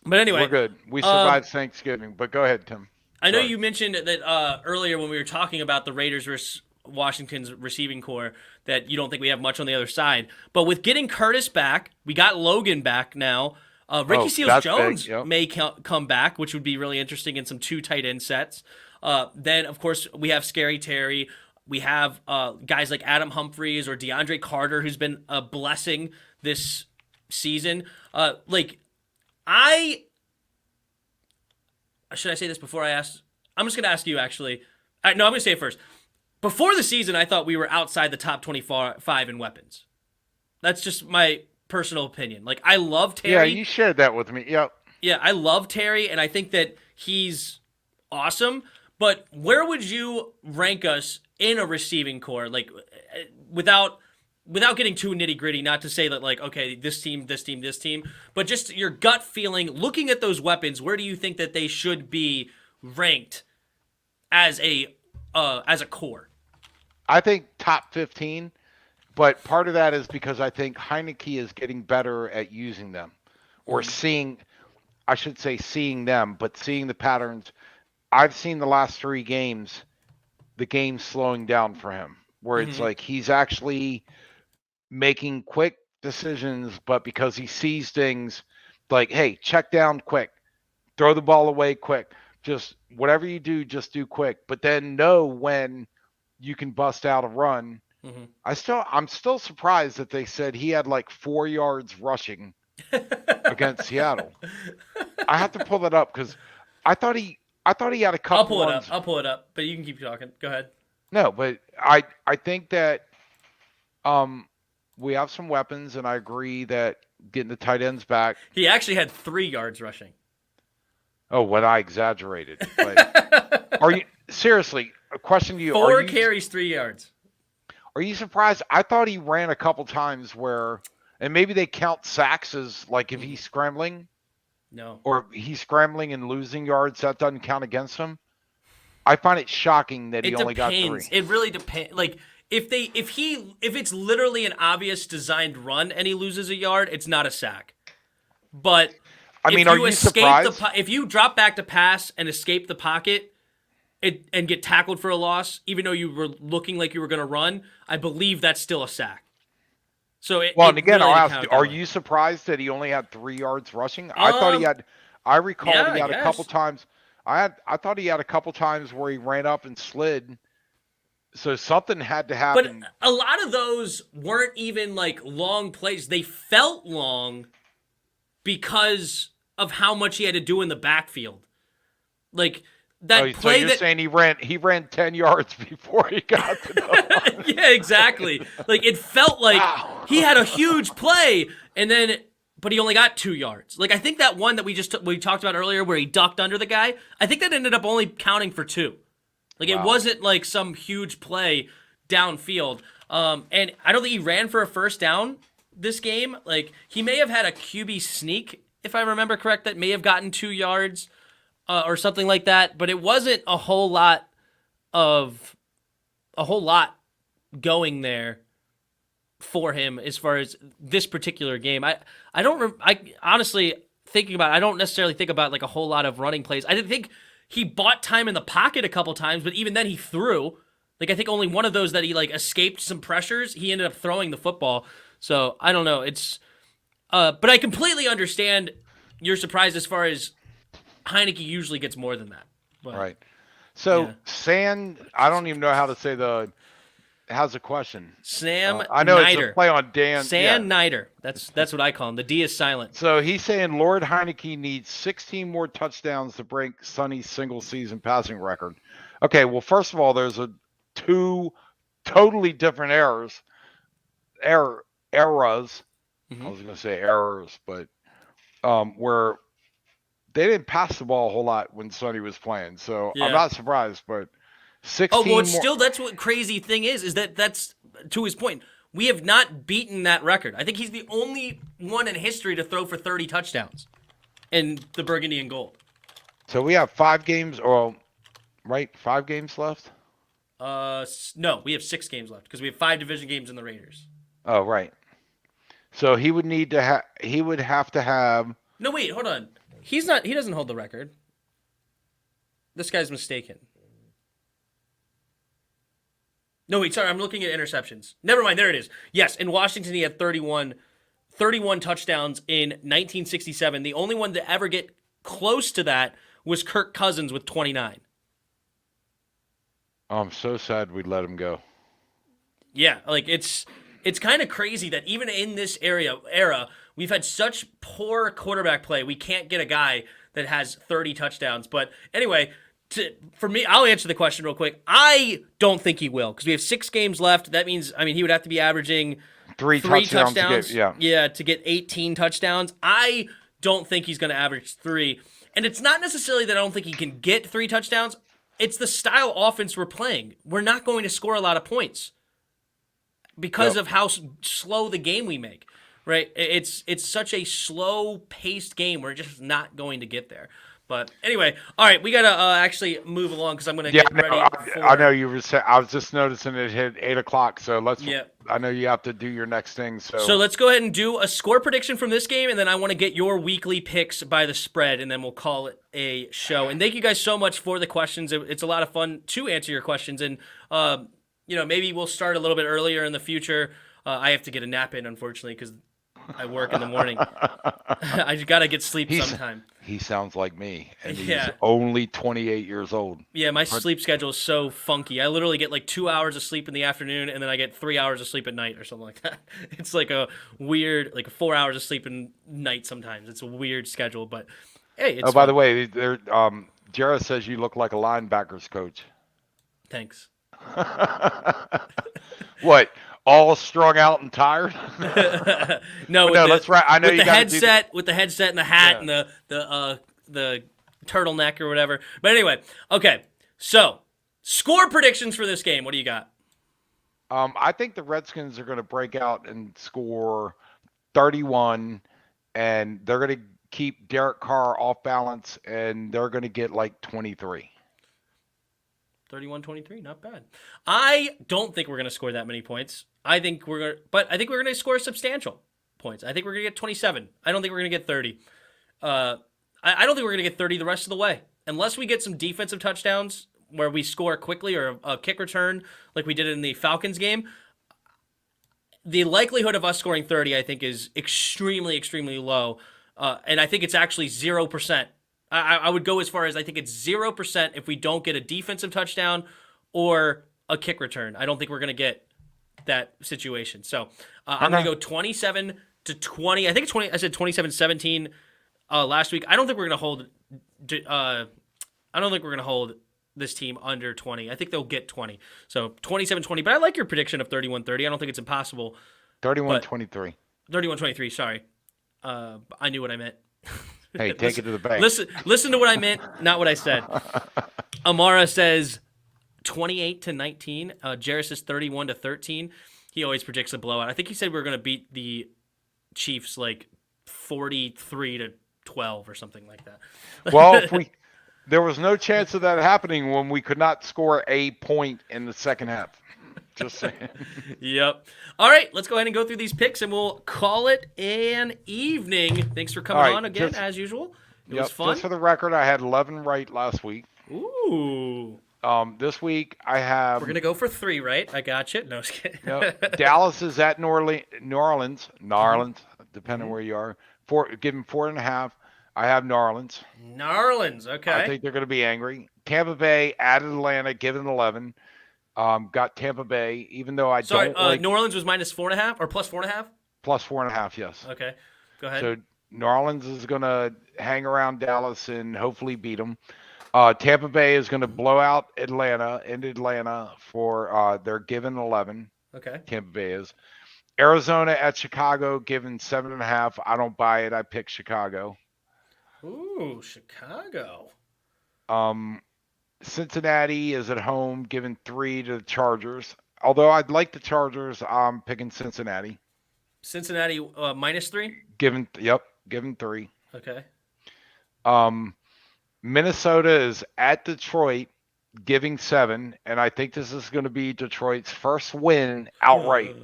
But anyway, we're good. We survived Thanksgiving. But go ahead, Tim. I know Sorry. you mentioned that earlier when we were talking about the Raiders versus Washington's receiving core that you don't think we have much on the other side. But with getting Curtis back, we got Logan back now. Ricky Seals-Jones may come back, which would be really interesting in some 2 tight end sets. Then, of course, we have Scary Terry. We have guys like Adam Humphries or DeAndre Carter, who's been a blessing this season. Should I say this before I ask? I'm just going to ask you, actually. No, I'm going to say it first. Before the season, I thought we were outside the top 25 in weapons. That's just my personal opinion. Like, I love Terry. Yeah, you shared that with me. Yep. Yeah, I love Terry, and I think that he's awesome. But where would you rank us in a receiving core? Like, without getting too nitty-gritty, not to say that, like, okay, this team, but just your gut feeling, looking at those weapons, where do you think that they should be ranked as a core? I think top 15, but part of that is because I think Heineke is getting better at using them or seeing them, but seeing the patterns. I've seen the last 3 games, the game's slowing down for him, where it's like he's actually making quick decisions, but because he sees things like, hey, check down quick, throw the ball away quick, just whatever you do, just do quick, but then know when you can bust out a run. I'm still surprised that they said he had like 4 yards rushing against Seattle. I have to pull that up because I thought he had a couple. I'll pull it up, but you can keep talking. Go ahead. No, but I think that we have some weapons, and I agree that getting the tight ends back. He actually had 3 yards rushing. Oh, what I exaggerated. But are you seriously? A question to you: 4 carries, 3 yards. Are you surprised? I thought he ran a couple times where, and maybe they count sacks as like if he's scrambling. No. Or he's scrambling and losing yards, that doesn't count against him. I find it shocking that he only got 3. It really depends. Like if it's literally an obvious designed run and he loses a yard, it's not a sack. But I mean, are you surprised? If you drop back to pass and escape the pocket and get tackled for a loss, even though you were looking like you were going to run, I believe that's still a sack. So and again, I'll ask you, are you surprised that he only had 3 yards rushing? I thought he had. I recall he had a couple times. I thought he had a couple times where he ran up and slid. So something had to happen. But a lot of those weren't even like long plays. They felt long because of how much he had to do in the backfield. Like that play. So you're saying he ran 10 yards before he got to the line. Yeah, exactly. Like it felt like he had a huge play, but he only got 2 yards. Like I think that one that we talked about earlier, where he ducked under the guy, I think that ended up only counting for 2. Like it wasn't like some huge play downfield. And I don't think he ran for a first down this game. Like he may have had a QB sneak, if I remember correct, that may have gotten 2 yards or something like that. But it wasn't a whole lot going there for him as far as this particular game. I honestly thinking about it, I don't necessarily think about like a whole lot of running plays. I didn't think he bought time in the pocket a couple times, but even then he threw. Like I think only one of those that he like escaped some pressures, he ended up throwing the football. So I don't know. It's but I completely understand your surprise as far as Heineke usually gets more than that. But, right. So yeah. I don't even know how to say how's the question? Sam I know Nider. It's a play on Dan. Nider. That's what I call him. The D is silent. So he's saying Lord Heineke needs 16 more touchdowns to break Sonny's single season passing record. Okay, well, first of all, there's 2 totally different eras. Mm-hmm. I was going to say errors, but where they didn't pass the ball a whole lot when Sonny was playing. So yeah. I'm not surprised, but 16 more... still, that's what crazy thing is that that's, to his point, We have not beaten that record. I think he's the only one in history to throw for 30 touchdowns in the burgundy and gold. So we have 5 games, or right, 5 games left. No, we have 6 games left because we have 5 division games in the Raiders. Oh, right. So he would need to have. He would have to have. No, wait, hold on. He doesn't hold the record. This guy's mistaken. No, wait, sorry, I'm looking at interceptions. Never mind, there it is. Yes, in Washington he had 31 touchdowns in 1967. The only one to ever get close to that was Kirk Cousins with 29. Oh, I'm so sad we let him go. Yeah, like it's kind of crazy that even in this era, we've had such poor quarterback play. We can't get a guy that has 30 touchdowns. But anyway, for me, I'll answer the question real quick. I don't think he will because we have 6 games left. That means, he would have to be averaging 3 touchdowns. To get, to get 18 touchdowns. I don't think he's going to average 3. And it's not necessarily that I don't think he can get 3 touchdowns. It's the style offense we're playing. We're not going to score a lot of points because of how slow the game we make, right? It's such a slow-paced game. We're just not going to get there. But anyway, all right, we got to actually move along because I'm going to get ready. I know you were saying. I was just noticing it hit 8 o'clock, so let's. Yeah. I know you have to do your next thing, So let's go ahead and do a score prediction from this game, and then I want to get your weekly picks by the spread, and then we'll call it a show. And thank you guys so much for the questions. It's a lot of fun to answer your questions, and maybe we'll start a little bit earlier in the future. I have to get a nap in, unfortunately, because I work in the morning. I just got to get sleep sometime. He sounds like me, and he's Yeah. only 28 years old. Yeah, my sleep schedule is so funky. I literally get like 2 hours of sleep in the afternoon, and then I get 3 hours of sleep at night or something like that. It's like a weird, 4 hours of sleep in night sometimes. It's a weird schedule, but hey, it's by fun. the way, Jared says you look like a linebackers coach. Thanks. What? All strung out and tired? No, that's right. I know with you the got headset, with the headset and the hat and the turtleneck or whatever. But anyway, okay. So, score predictions for this game. What do you got? I think the Redskins are going to break out and score 31, and they're going to keep Derek Carr off balance, and they're going to get like 23. 31-23, not bad. I don't think we're going to score that many points. I think we're going to score substantial points. I think we're going to get 27. I don't think we're going to get 30. I don't think we're going to get 30 the rest of the way. Unless we get some defensive touchdowns where we score quickly or a kick return like we did in the Falcons game. The likelihood of us scoring 30, I think, is extremely, extremely low. And I think it's actually 0%. I would go as far as I think it's 0% if we don't get a defensive touchdown or a kick return. I don't think we're going to get that situation. So I'm going to go 27-20. I think it's 20. I said 27-17 last week. I don't think we're going to hold this team under 20. I think they'll get 20. So 27-20. But I like your prediction of 31-30. I don't think it's impossible. 31-23. 31-23. Sorry, I knew what I meant. Hey, take it to the bank. Listen to what I meant, not what I said. Amara says 28-19. Jarris says 31-13. He always predicts a blowout. I think he said we were going to beat the Chiefs like 43-12 or something like that. Well, there was no chance of that happening when we could not score a point in the second half. Just saying. Yep. All right, let's go ahead and go through these picks, and we'll call it an evening. Thanks for coming on again, as usual. It was fun. Just for the record, I had 11 right last week. Ooh. This week I have. We're gonna go for 3, right? I got you. No, I was kidding. Dallas is at New Orleans, depending on where you are. Give them 4.5. I have New Orleans. New Orleans, okay. I think they're going to be angry. Tampa Bay at Atlanta, give it 11. Got Tampa Bay, even though I don't like... New Orleans was -4.5 or +4.5? +4.5, yes. Okay, go ahead. So New Orleans is going to hang around Dallas and hopefully beat them. Tampa Bay is going to blow out Atlanta for they're given 11. Okay. Tampa Bay is. Arizona at Chicago, given 7.5. I don't buy it. I pick Chicago. Ooh, Chicago. Cincinnati is at home, given 3 to the Chargers. although I'd like the Chargers, I'm picking Cincinnati. Cincinnati -3. Given 3. Okay. Minnesota is at Detroit, giving 7, and I think this is going to be Detroit's first win outright.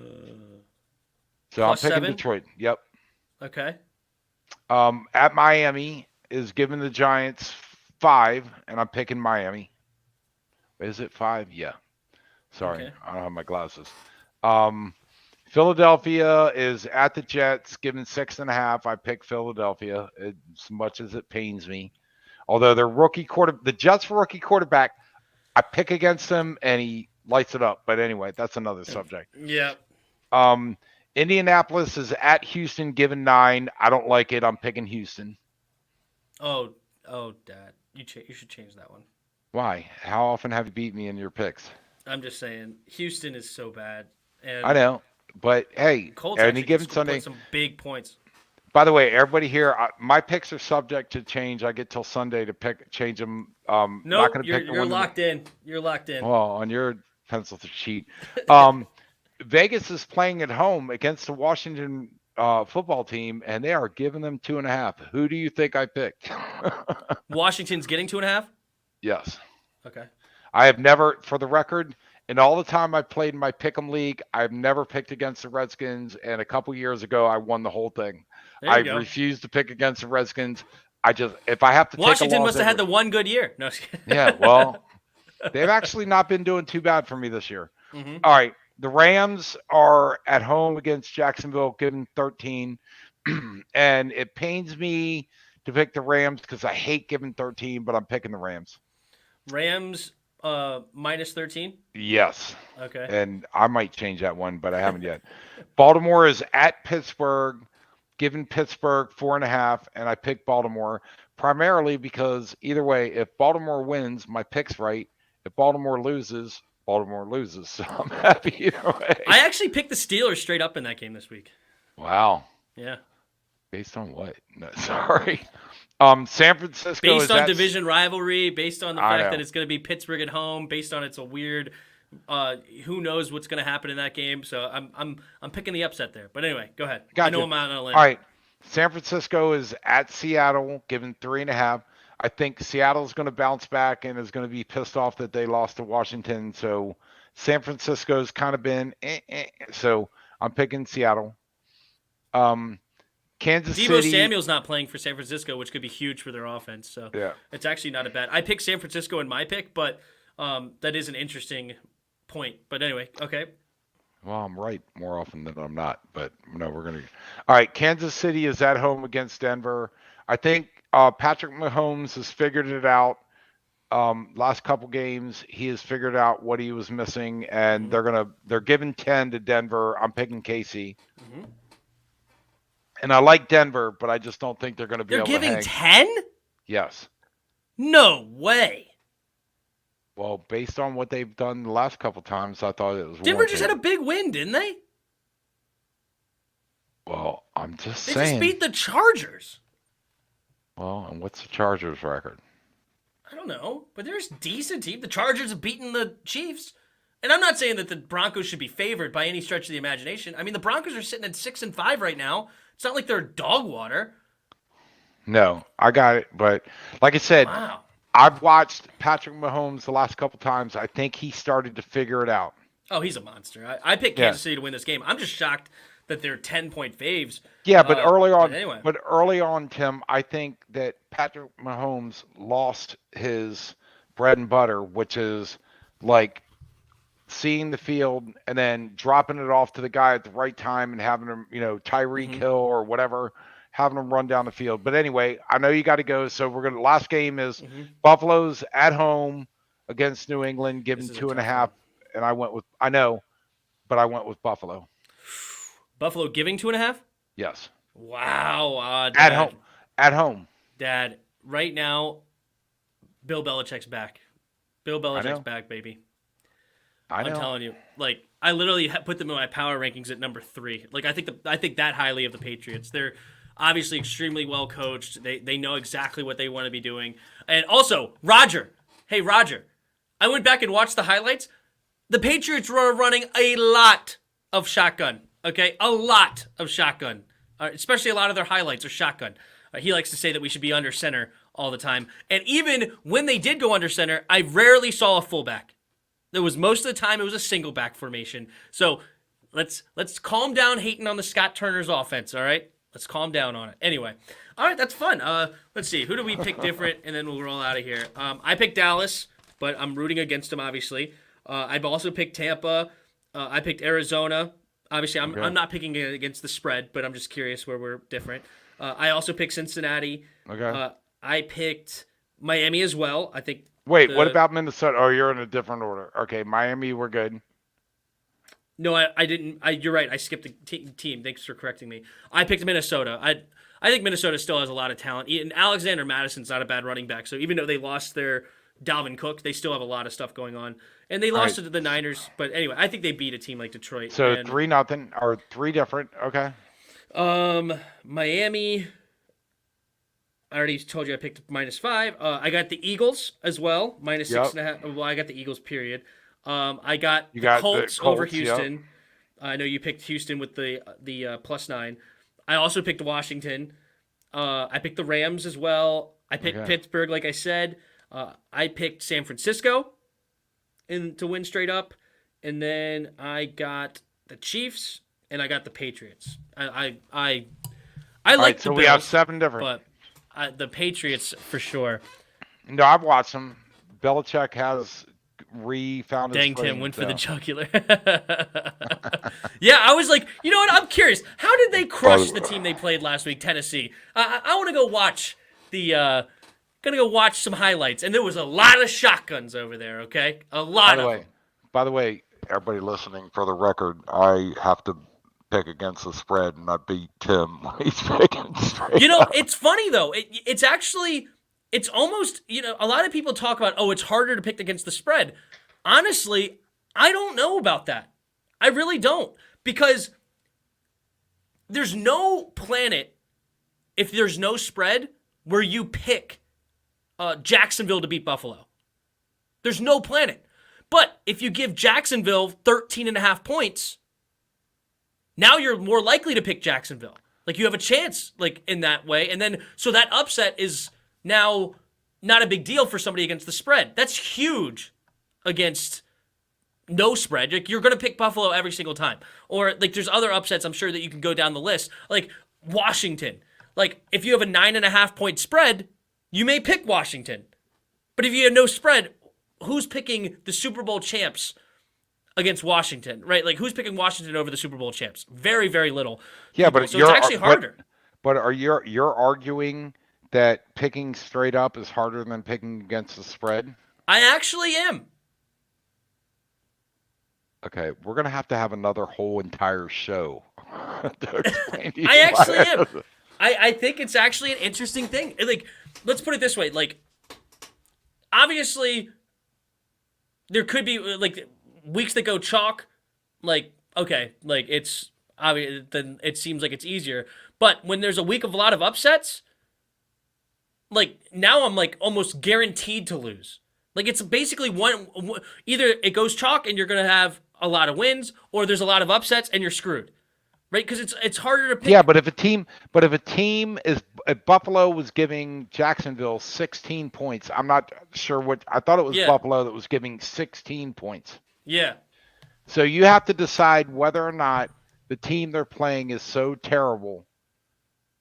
So I'm picking 7? Detroit. Yep. Okay. At Miami is giving the Giants 5, and I'm picking Miami. Is it 5? Yeah. Sorry, Okay. I don't have my glasses. Philadelphia is at the Jets, giving 6.5. I pick Philadelphia as much as it pains me. Although the Jets' rookie quarterback, I pick against him and he lights it up. But anyway, that's another subject. Yeah. Indianapolis is at Houston, given 9. I don't like it. I'm picking Houston. Oh, Dad, you should change that one. Why? How often have you beat me in your picks? I'm just saying, Houston is so bad. And I know, but hey, Colts any actually given put Sunday. some big points. By the way, everybody here, my picks are subject to change. I get till Sunday to change them. No, you're locked in. You're locked in. Well, on your pencil sheet. Vegas is playing at home against the Washington football team, and they are giving them 2.5. Who do you think I picked? Washington's getting 2.5? Yes. Okay. I have never, for the record, in all the time I played in my Pick'em League, I've never picked against the Redskins, and a couple years ago, I won the whole thing. I refused to pick against the Redskins. If I have to Washington take a loss, must have had the one good year. No. Yeah, well, they've actually not been doing too bad for me this year. Mm-hmm. All right, the Rams are at home against Jacksonville, given 13, and it pains me to pick the Rams because I hate giving 13, but I'm picking the Rams. Rams -13? Yes. Okay. And I might change that one, but I haven't yet. Baltimore is at Pittsburgh, giving Pittsburgh 4.5, and I picked Baltimore primarily because either way, if Baltimore wins, my pick's right. If Baltimore loses, Baltimore loses. So I'm happy either way. I actually picked the Steelers straight up in that game this week. Wow. Yeah. Based on what? No, sorry. San Francisco based is on at division rivalry, based on the fact that it's going to be Pittsburgh at home, based on it's a weird who knows what's going to happen in that game. So I'm picking the upset there. But anyway, go ahead. Gotcha. I know I'm out on a limb. All right. San Francisco is at Seattle, given 3.5. I think Seattle's going to bounce back and is going to be pissed off that they lost to Washington. So San Francisco's kind of been so I'm picking Seattle. Kansas Deebo City. Samuel's not playing for San Francisco, which could be huge for their offense. So Yeah. it's actually not a bad. I picked San Francisco in my pick, but that is an interesting point. But anyway, okay. Well, I'm right more often than I'm not, but no, we're going to. All right, Kansas City is at home against Denver. I think Patrick Mahomes has figured it out. Last couple games, he has figured out what he was missing, and they're giving 10 to Denver. I'm picking KC. Mm-hmm. And I like Denver, but I just don't think they're going to be They're able to hang. giving 10? Yes. No way. Well, based on what they've done the last couple times, I thought it was Denver warranted. just had a big win, didn't they? Well, I'm just They saying. just beat the Chargers. Well, and what's the Chargers' record? I don't know, but they're a decent team. The Chargers have beaten the Chiefs. And I'm not saying that the Broncos should be favored by any stretch of the imagination. I mean, the Broncos are sitting at 6-5 right now. It's not like they're dog water. No, I got it. But like I said, Wow. I've watched Patrick Mahomes the last couple times. I think he started to figure it out. Oh, he's a monster. I picked Kansas City to win this game. I'm just shocked that they're 10-point faves. Yeah, but early on, anyway. Tim, I think that Patrick Mahomes lost his bread and butter, which is like seeing the field and then dropping it off to the guy at the right time and having him, Tyreek Hill or whatever, having him run down the field. But anyway, I know you got to go. So last game is Buffalo's at home against New England, given 2.5. And I went with Buffalo. Buffalo giving 2.5? Yes. Wow. Dad, at home. Dad, right now, Bill Belichick's back. Bill Belichick's back, baby. I'm telling you, I literally put them in my power rankings at number 3. I think that highly of the Patriots. They're obviously extremely well coached. They know exactly what they want to be doing. And also, Roger. Hey, Roger. I went back and watched the highlights. The Patriots were running a lot of shotgun. Okay, a lot of shotgun. Especially a lot of their highlights are shotgun. He likes to say that we should be under center all the time. And even when they did go under center, I rarely saw a fullback. There was most of the time it was a single back formation. So let's calm down hating on the Scott Turner's offense, all right? Let's calm down on it. Anyway, all right, that's fun. Let's see. Who do we pick different? And then we'll roll out of here. I picked Dallas, but I'm rooting against them, obviously. I've also picked Tampa. I picked Arizona. Obviously, I'm not picking against the spread, but I'm just curious where we're different. I also picked Cincinnati. Okay. I picked Miami as well. I think. Wait, what about Minnesota? Oh, you're in a different order. Okay, Miami, we're good. No, I didn't. You're right. I skipped the team. Thanks for correcting me. I picked Minnesota. I think Minnesota still has a lot of talent. And Alexander Madison's not a bad running back. So even though they lost their Dalvin Cook, they still have a lot of stuff going on. And they lost to the Niners. But anyway, I think they beat a team like Detroit. So 3-0 or 3 different. Okay. Miami. I already told you I picked -5. I got the Eagles as well, -6.5. Well, I got the Eagles, period. I got the Colts over Houston. Yep. I know you picked Houston with the +9. I also picked Washington. I picked the Rams as well. I picked Pittsburgh, like I said. I picked San Francisco to win straight up. And then I got the Chiefs, and I got the Patriots. I like the Bills. So we have 7 different. But the Patriots for sure. No, I've watched them. Belichick has refound his Dang, Tim, went for the jugular. Yeah, I was like, you know what? I'm curious. How did they crush the team they played last week, Tennessee? I want to go watch gonna go watch some highlights. And there was a lot of shotguns over there, okay? A lot of them. By the way, everybody listening, for the record, I have to pick against the spread, and I beat Tim when he's picking straight up. It's funny, though. It's actually... It's almost, a lot of people talk about, it's harder to pick against the spread. Honestly, I don't know about that. I really don't. Because there's no planet, if there's no spread, where you pick Jacksonville to beat Buffalo. There's no planet. But if you give Jacksonville 13.5 points, now you're more likely to pick Jacksonville. Like, you have a chance, in that way. And then, so that upset is... now, not a big deal for somebody against the spread. That's huge against no spread. Like, you're going to pick Buffalo every single time. Or, there's other upsets I'm sure that you can go down the list. Like, Washington. If you have a 9.5-point spread, you may pick Washington. But if you have no spread, who's picking the Super Bowl champs against Washington, right? Who's picking Washington over the Super Bowl champs? Very, very little. Yeah, but so it's actually harder. But are you're arguing that picking straight up is harder than picking against the spread? I actually am. Okay, we're going to have another whole entire show to explain to you. I actually am. I think it's actually an interesting thing. Let's put it this way. Obviously, there could be, weeks that go chalk. It's obvious, then it seems like it's easier. But when there's a week of a lot of upsets, now I'm almost guaranteed to lose. It's basically either it goes chalk and you're going to have a lot of wins, or there's a lot of upsets and you're screwed. Right? Because it's harder to pick. Yeah, but if Buffalo was giving Jacksonville 16 points, I'm not sure I thought it was Buffalo that was giving 16 points. Yeah. So you have to decide whether or not the team they're playing is so terrible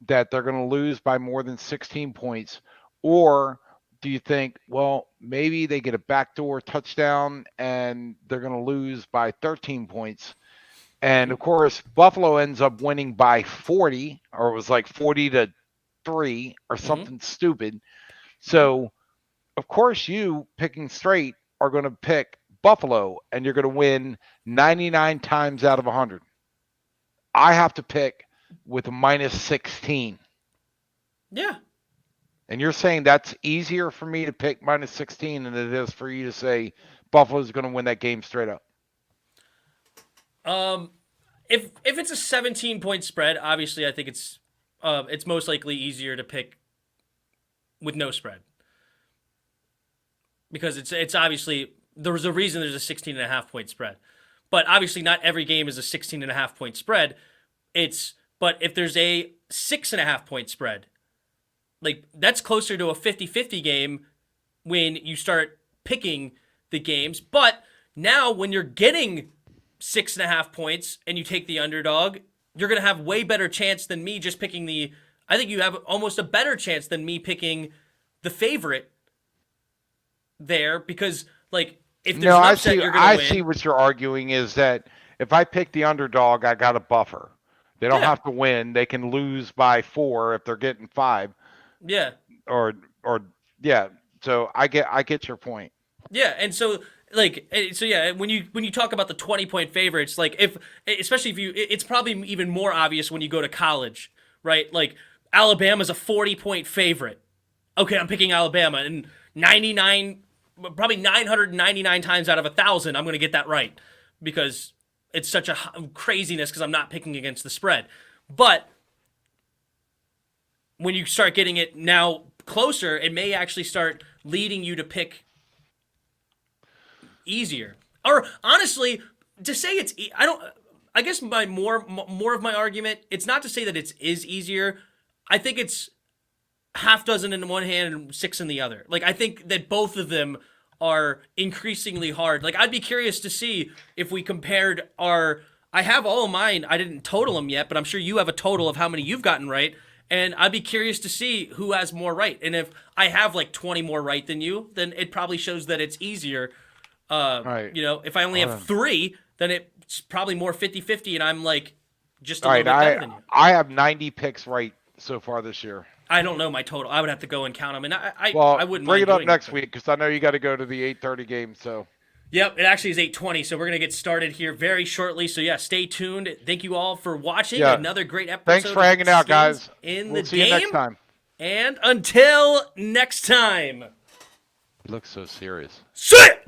that they're going to lose by more than 16 points, or do you think, well, maybe they get a backdoor touchdown and they're going to lose by 13 points? And of course, Buffalo ends up winning by 40, or it was 40-3 or something stupid. So, of course, you picking straight are going to pick Buffalo, and you're going to win 99 times out of 100. I have to pick with a -16. Yeah. And you're saying that's easier for me to pick -16 than it is for you to say Buffalo's going to win that game straight up? If it's a 17-point spread, obviously I think it's most likely easier to pick with no spread, because it's obviously there's a reason there's a 16.5 point spread. But obviously not every game is a 16.5 point spread. But if there's a 6.5 point spread, like that's closer to a 50-50 game when you start picking the games. But now when you're getting 6.5 points and you take the underdog, you're going to have way better chance than me just picking I think you have almost a better chance than me picking the favorite there because, like, if there's an upset, you're going to win. I see what you're arguing is that if I pick the underdog, I got a buffer. They don't have to win. They can lose by 4 if they're getting 5. Yeah. Or yeah. So I get your point. Yeah, and so when you talk about the 20-point favorites, like especially if it's probably even more obvious when you go to college, right? Like Alabama's a 40-point favorite. Okay, I'm picking Alabama, and probably 999 times out of 1,000, I'm going to get that right because it's such a craziness because I'm not picking against the spread. But when you start getting it now closer, it may actually start leading you to pick easier. Or honestly, to say it's I guess my more of my argument, it's not to say that it is easier. I think it's half dozen in one hand and 6 in the other. Like I think that both of them are increasingly hard. Like I'd be curious to see if we compared I have all of mine. I didn't total them yet, but I'm sure you have a total of how many you've gotten right. And I'd be curious to see who has more right. And if I have like 20 more right than you, then it probably shows that it's easier. Right. You know, if I only have 3, then it's probably more 50-50 and I'm like just a little bit better than you. I have 90 picks right so far this year. I don't know my total. I would have to go and count them. And I wouldn't bring mind it up doing next week because I know you got to go to the 8:30 game. So. Yep, it actually is 8:20, so we're going to get started here very shortly. So, yeah, stay tuned. Thank you all for watching. Yeah. Another great episode. Thanks for hanging out, guys. We'll see you next time. And until next time. You look so serious. See ya!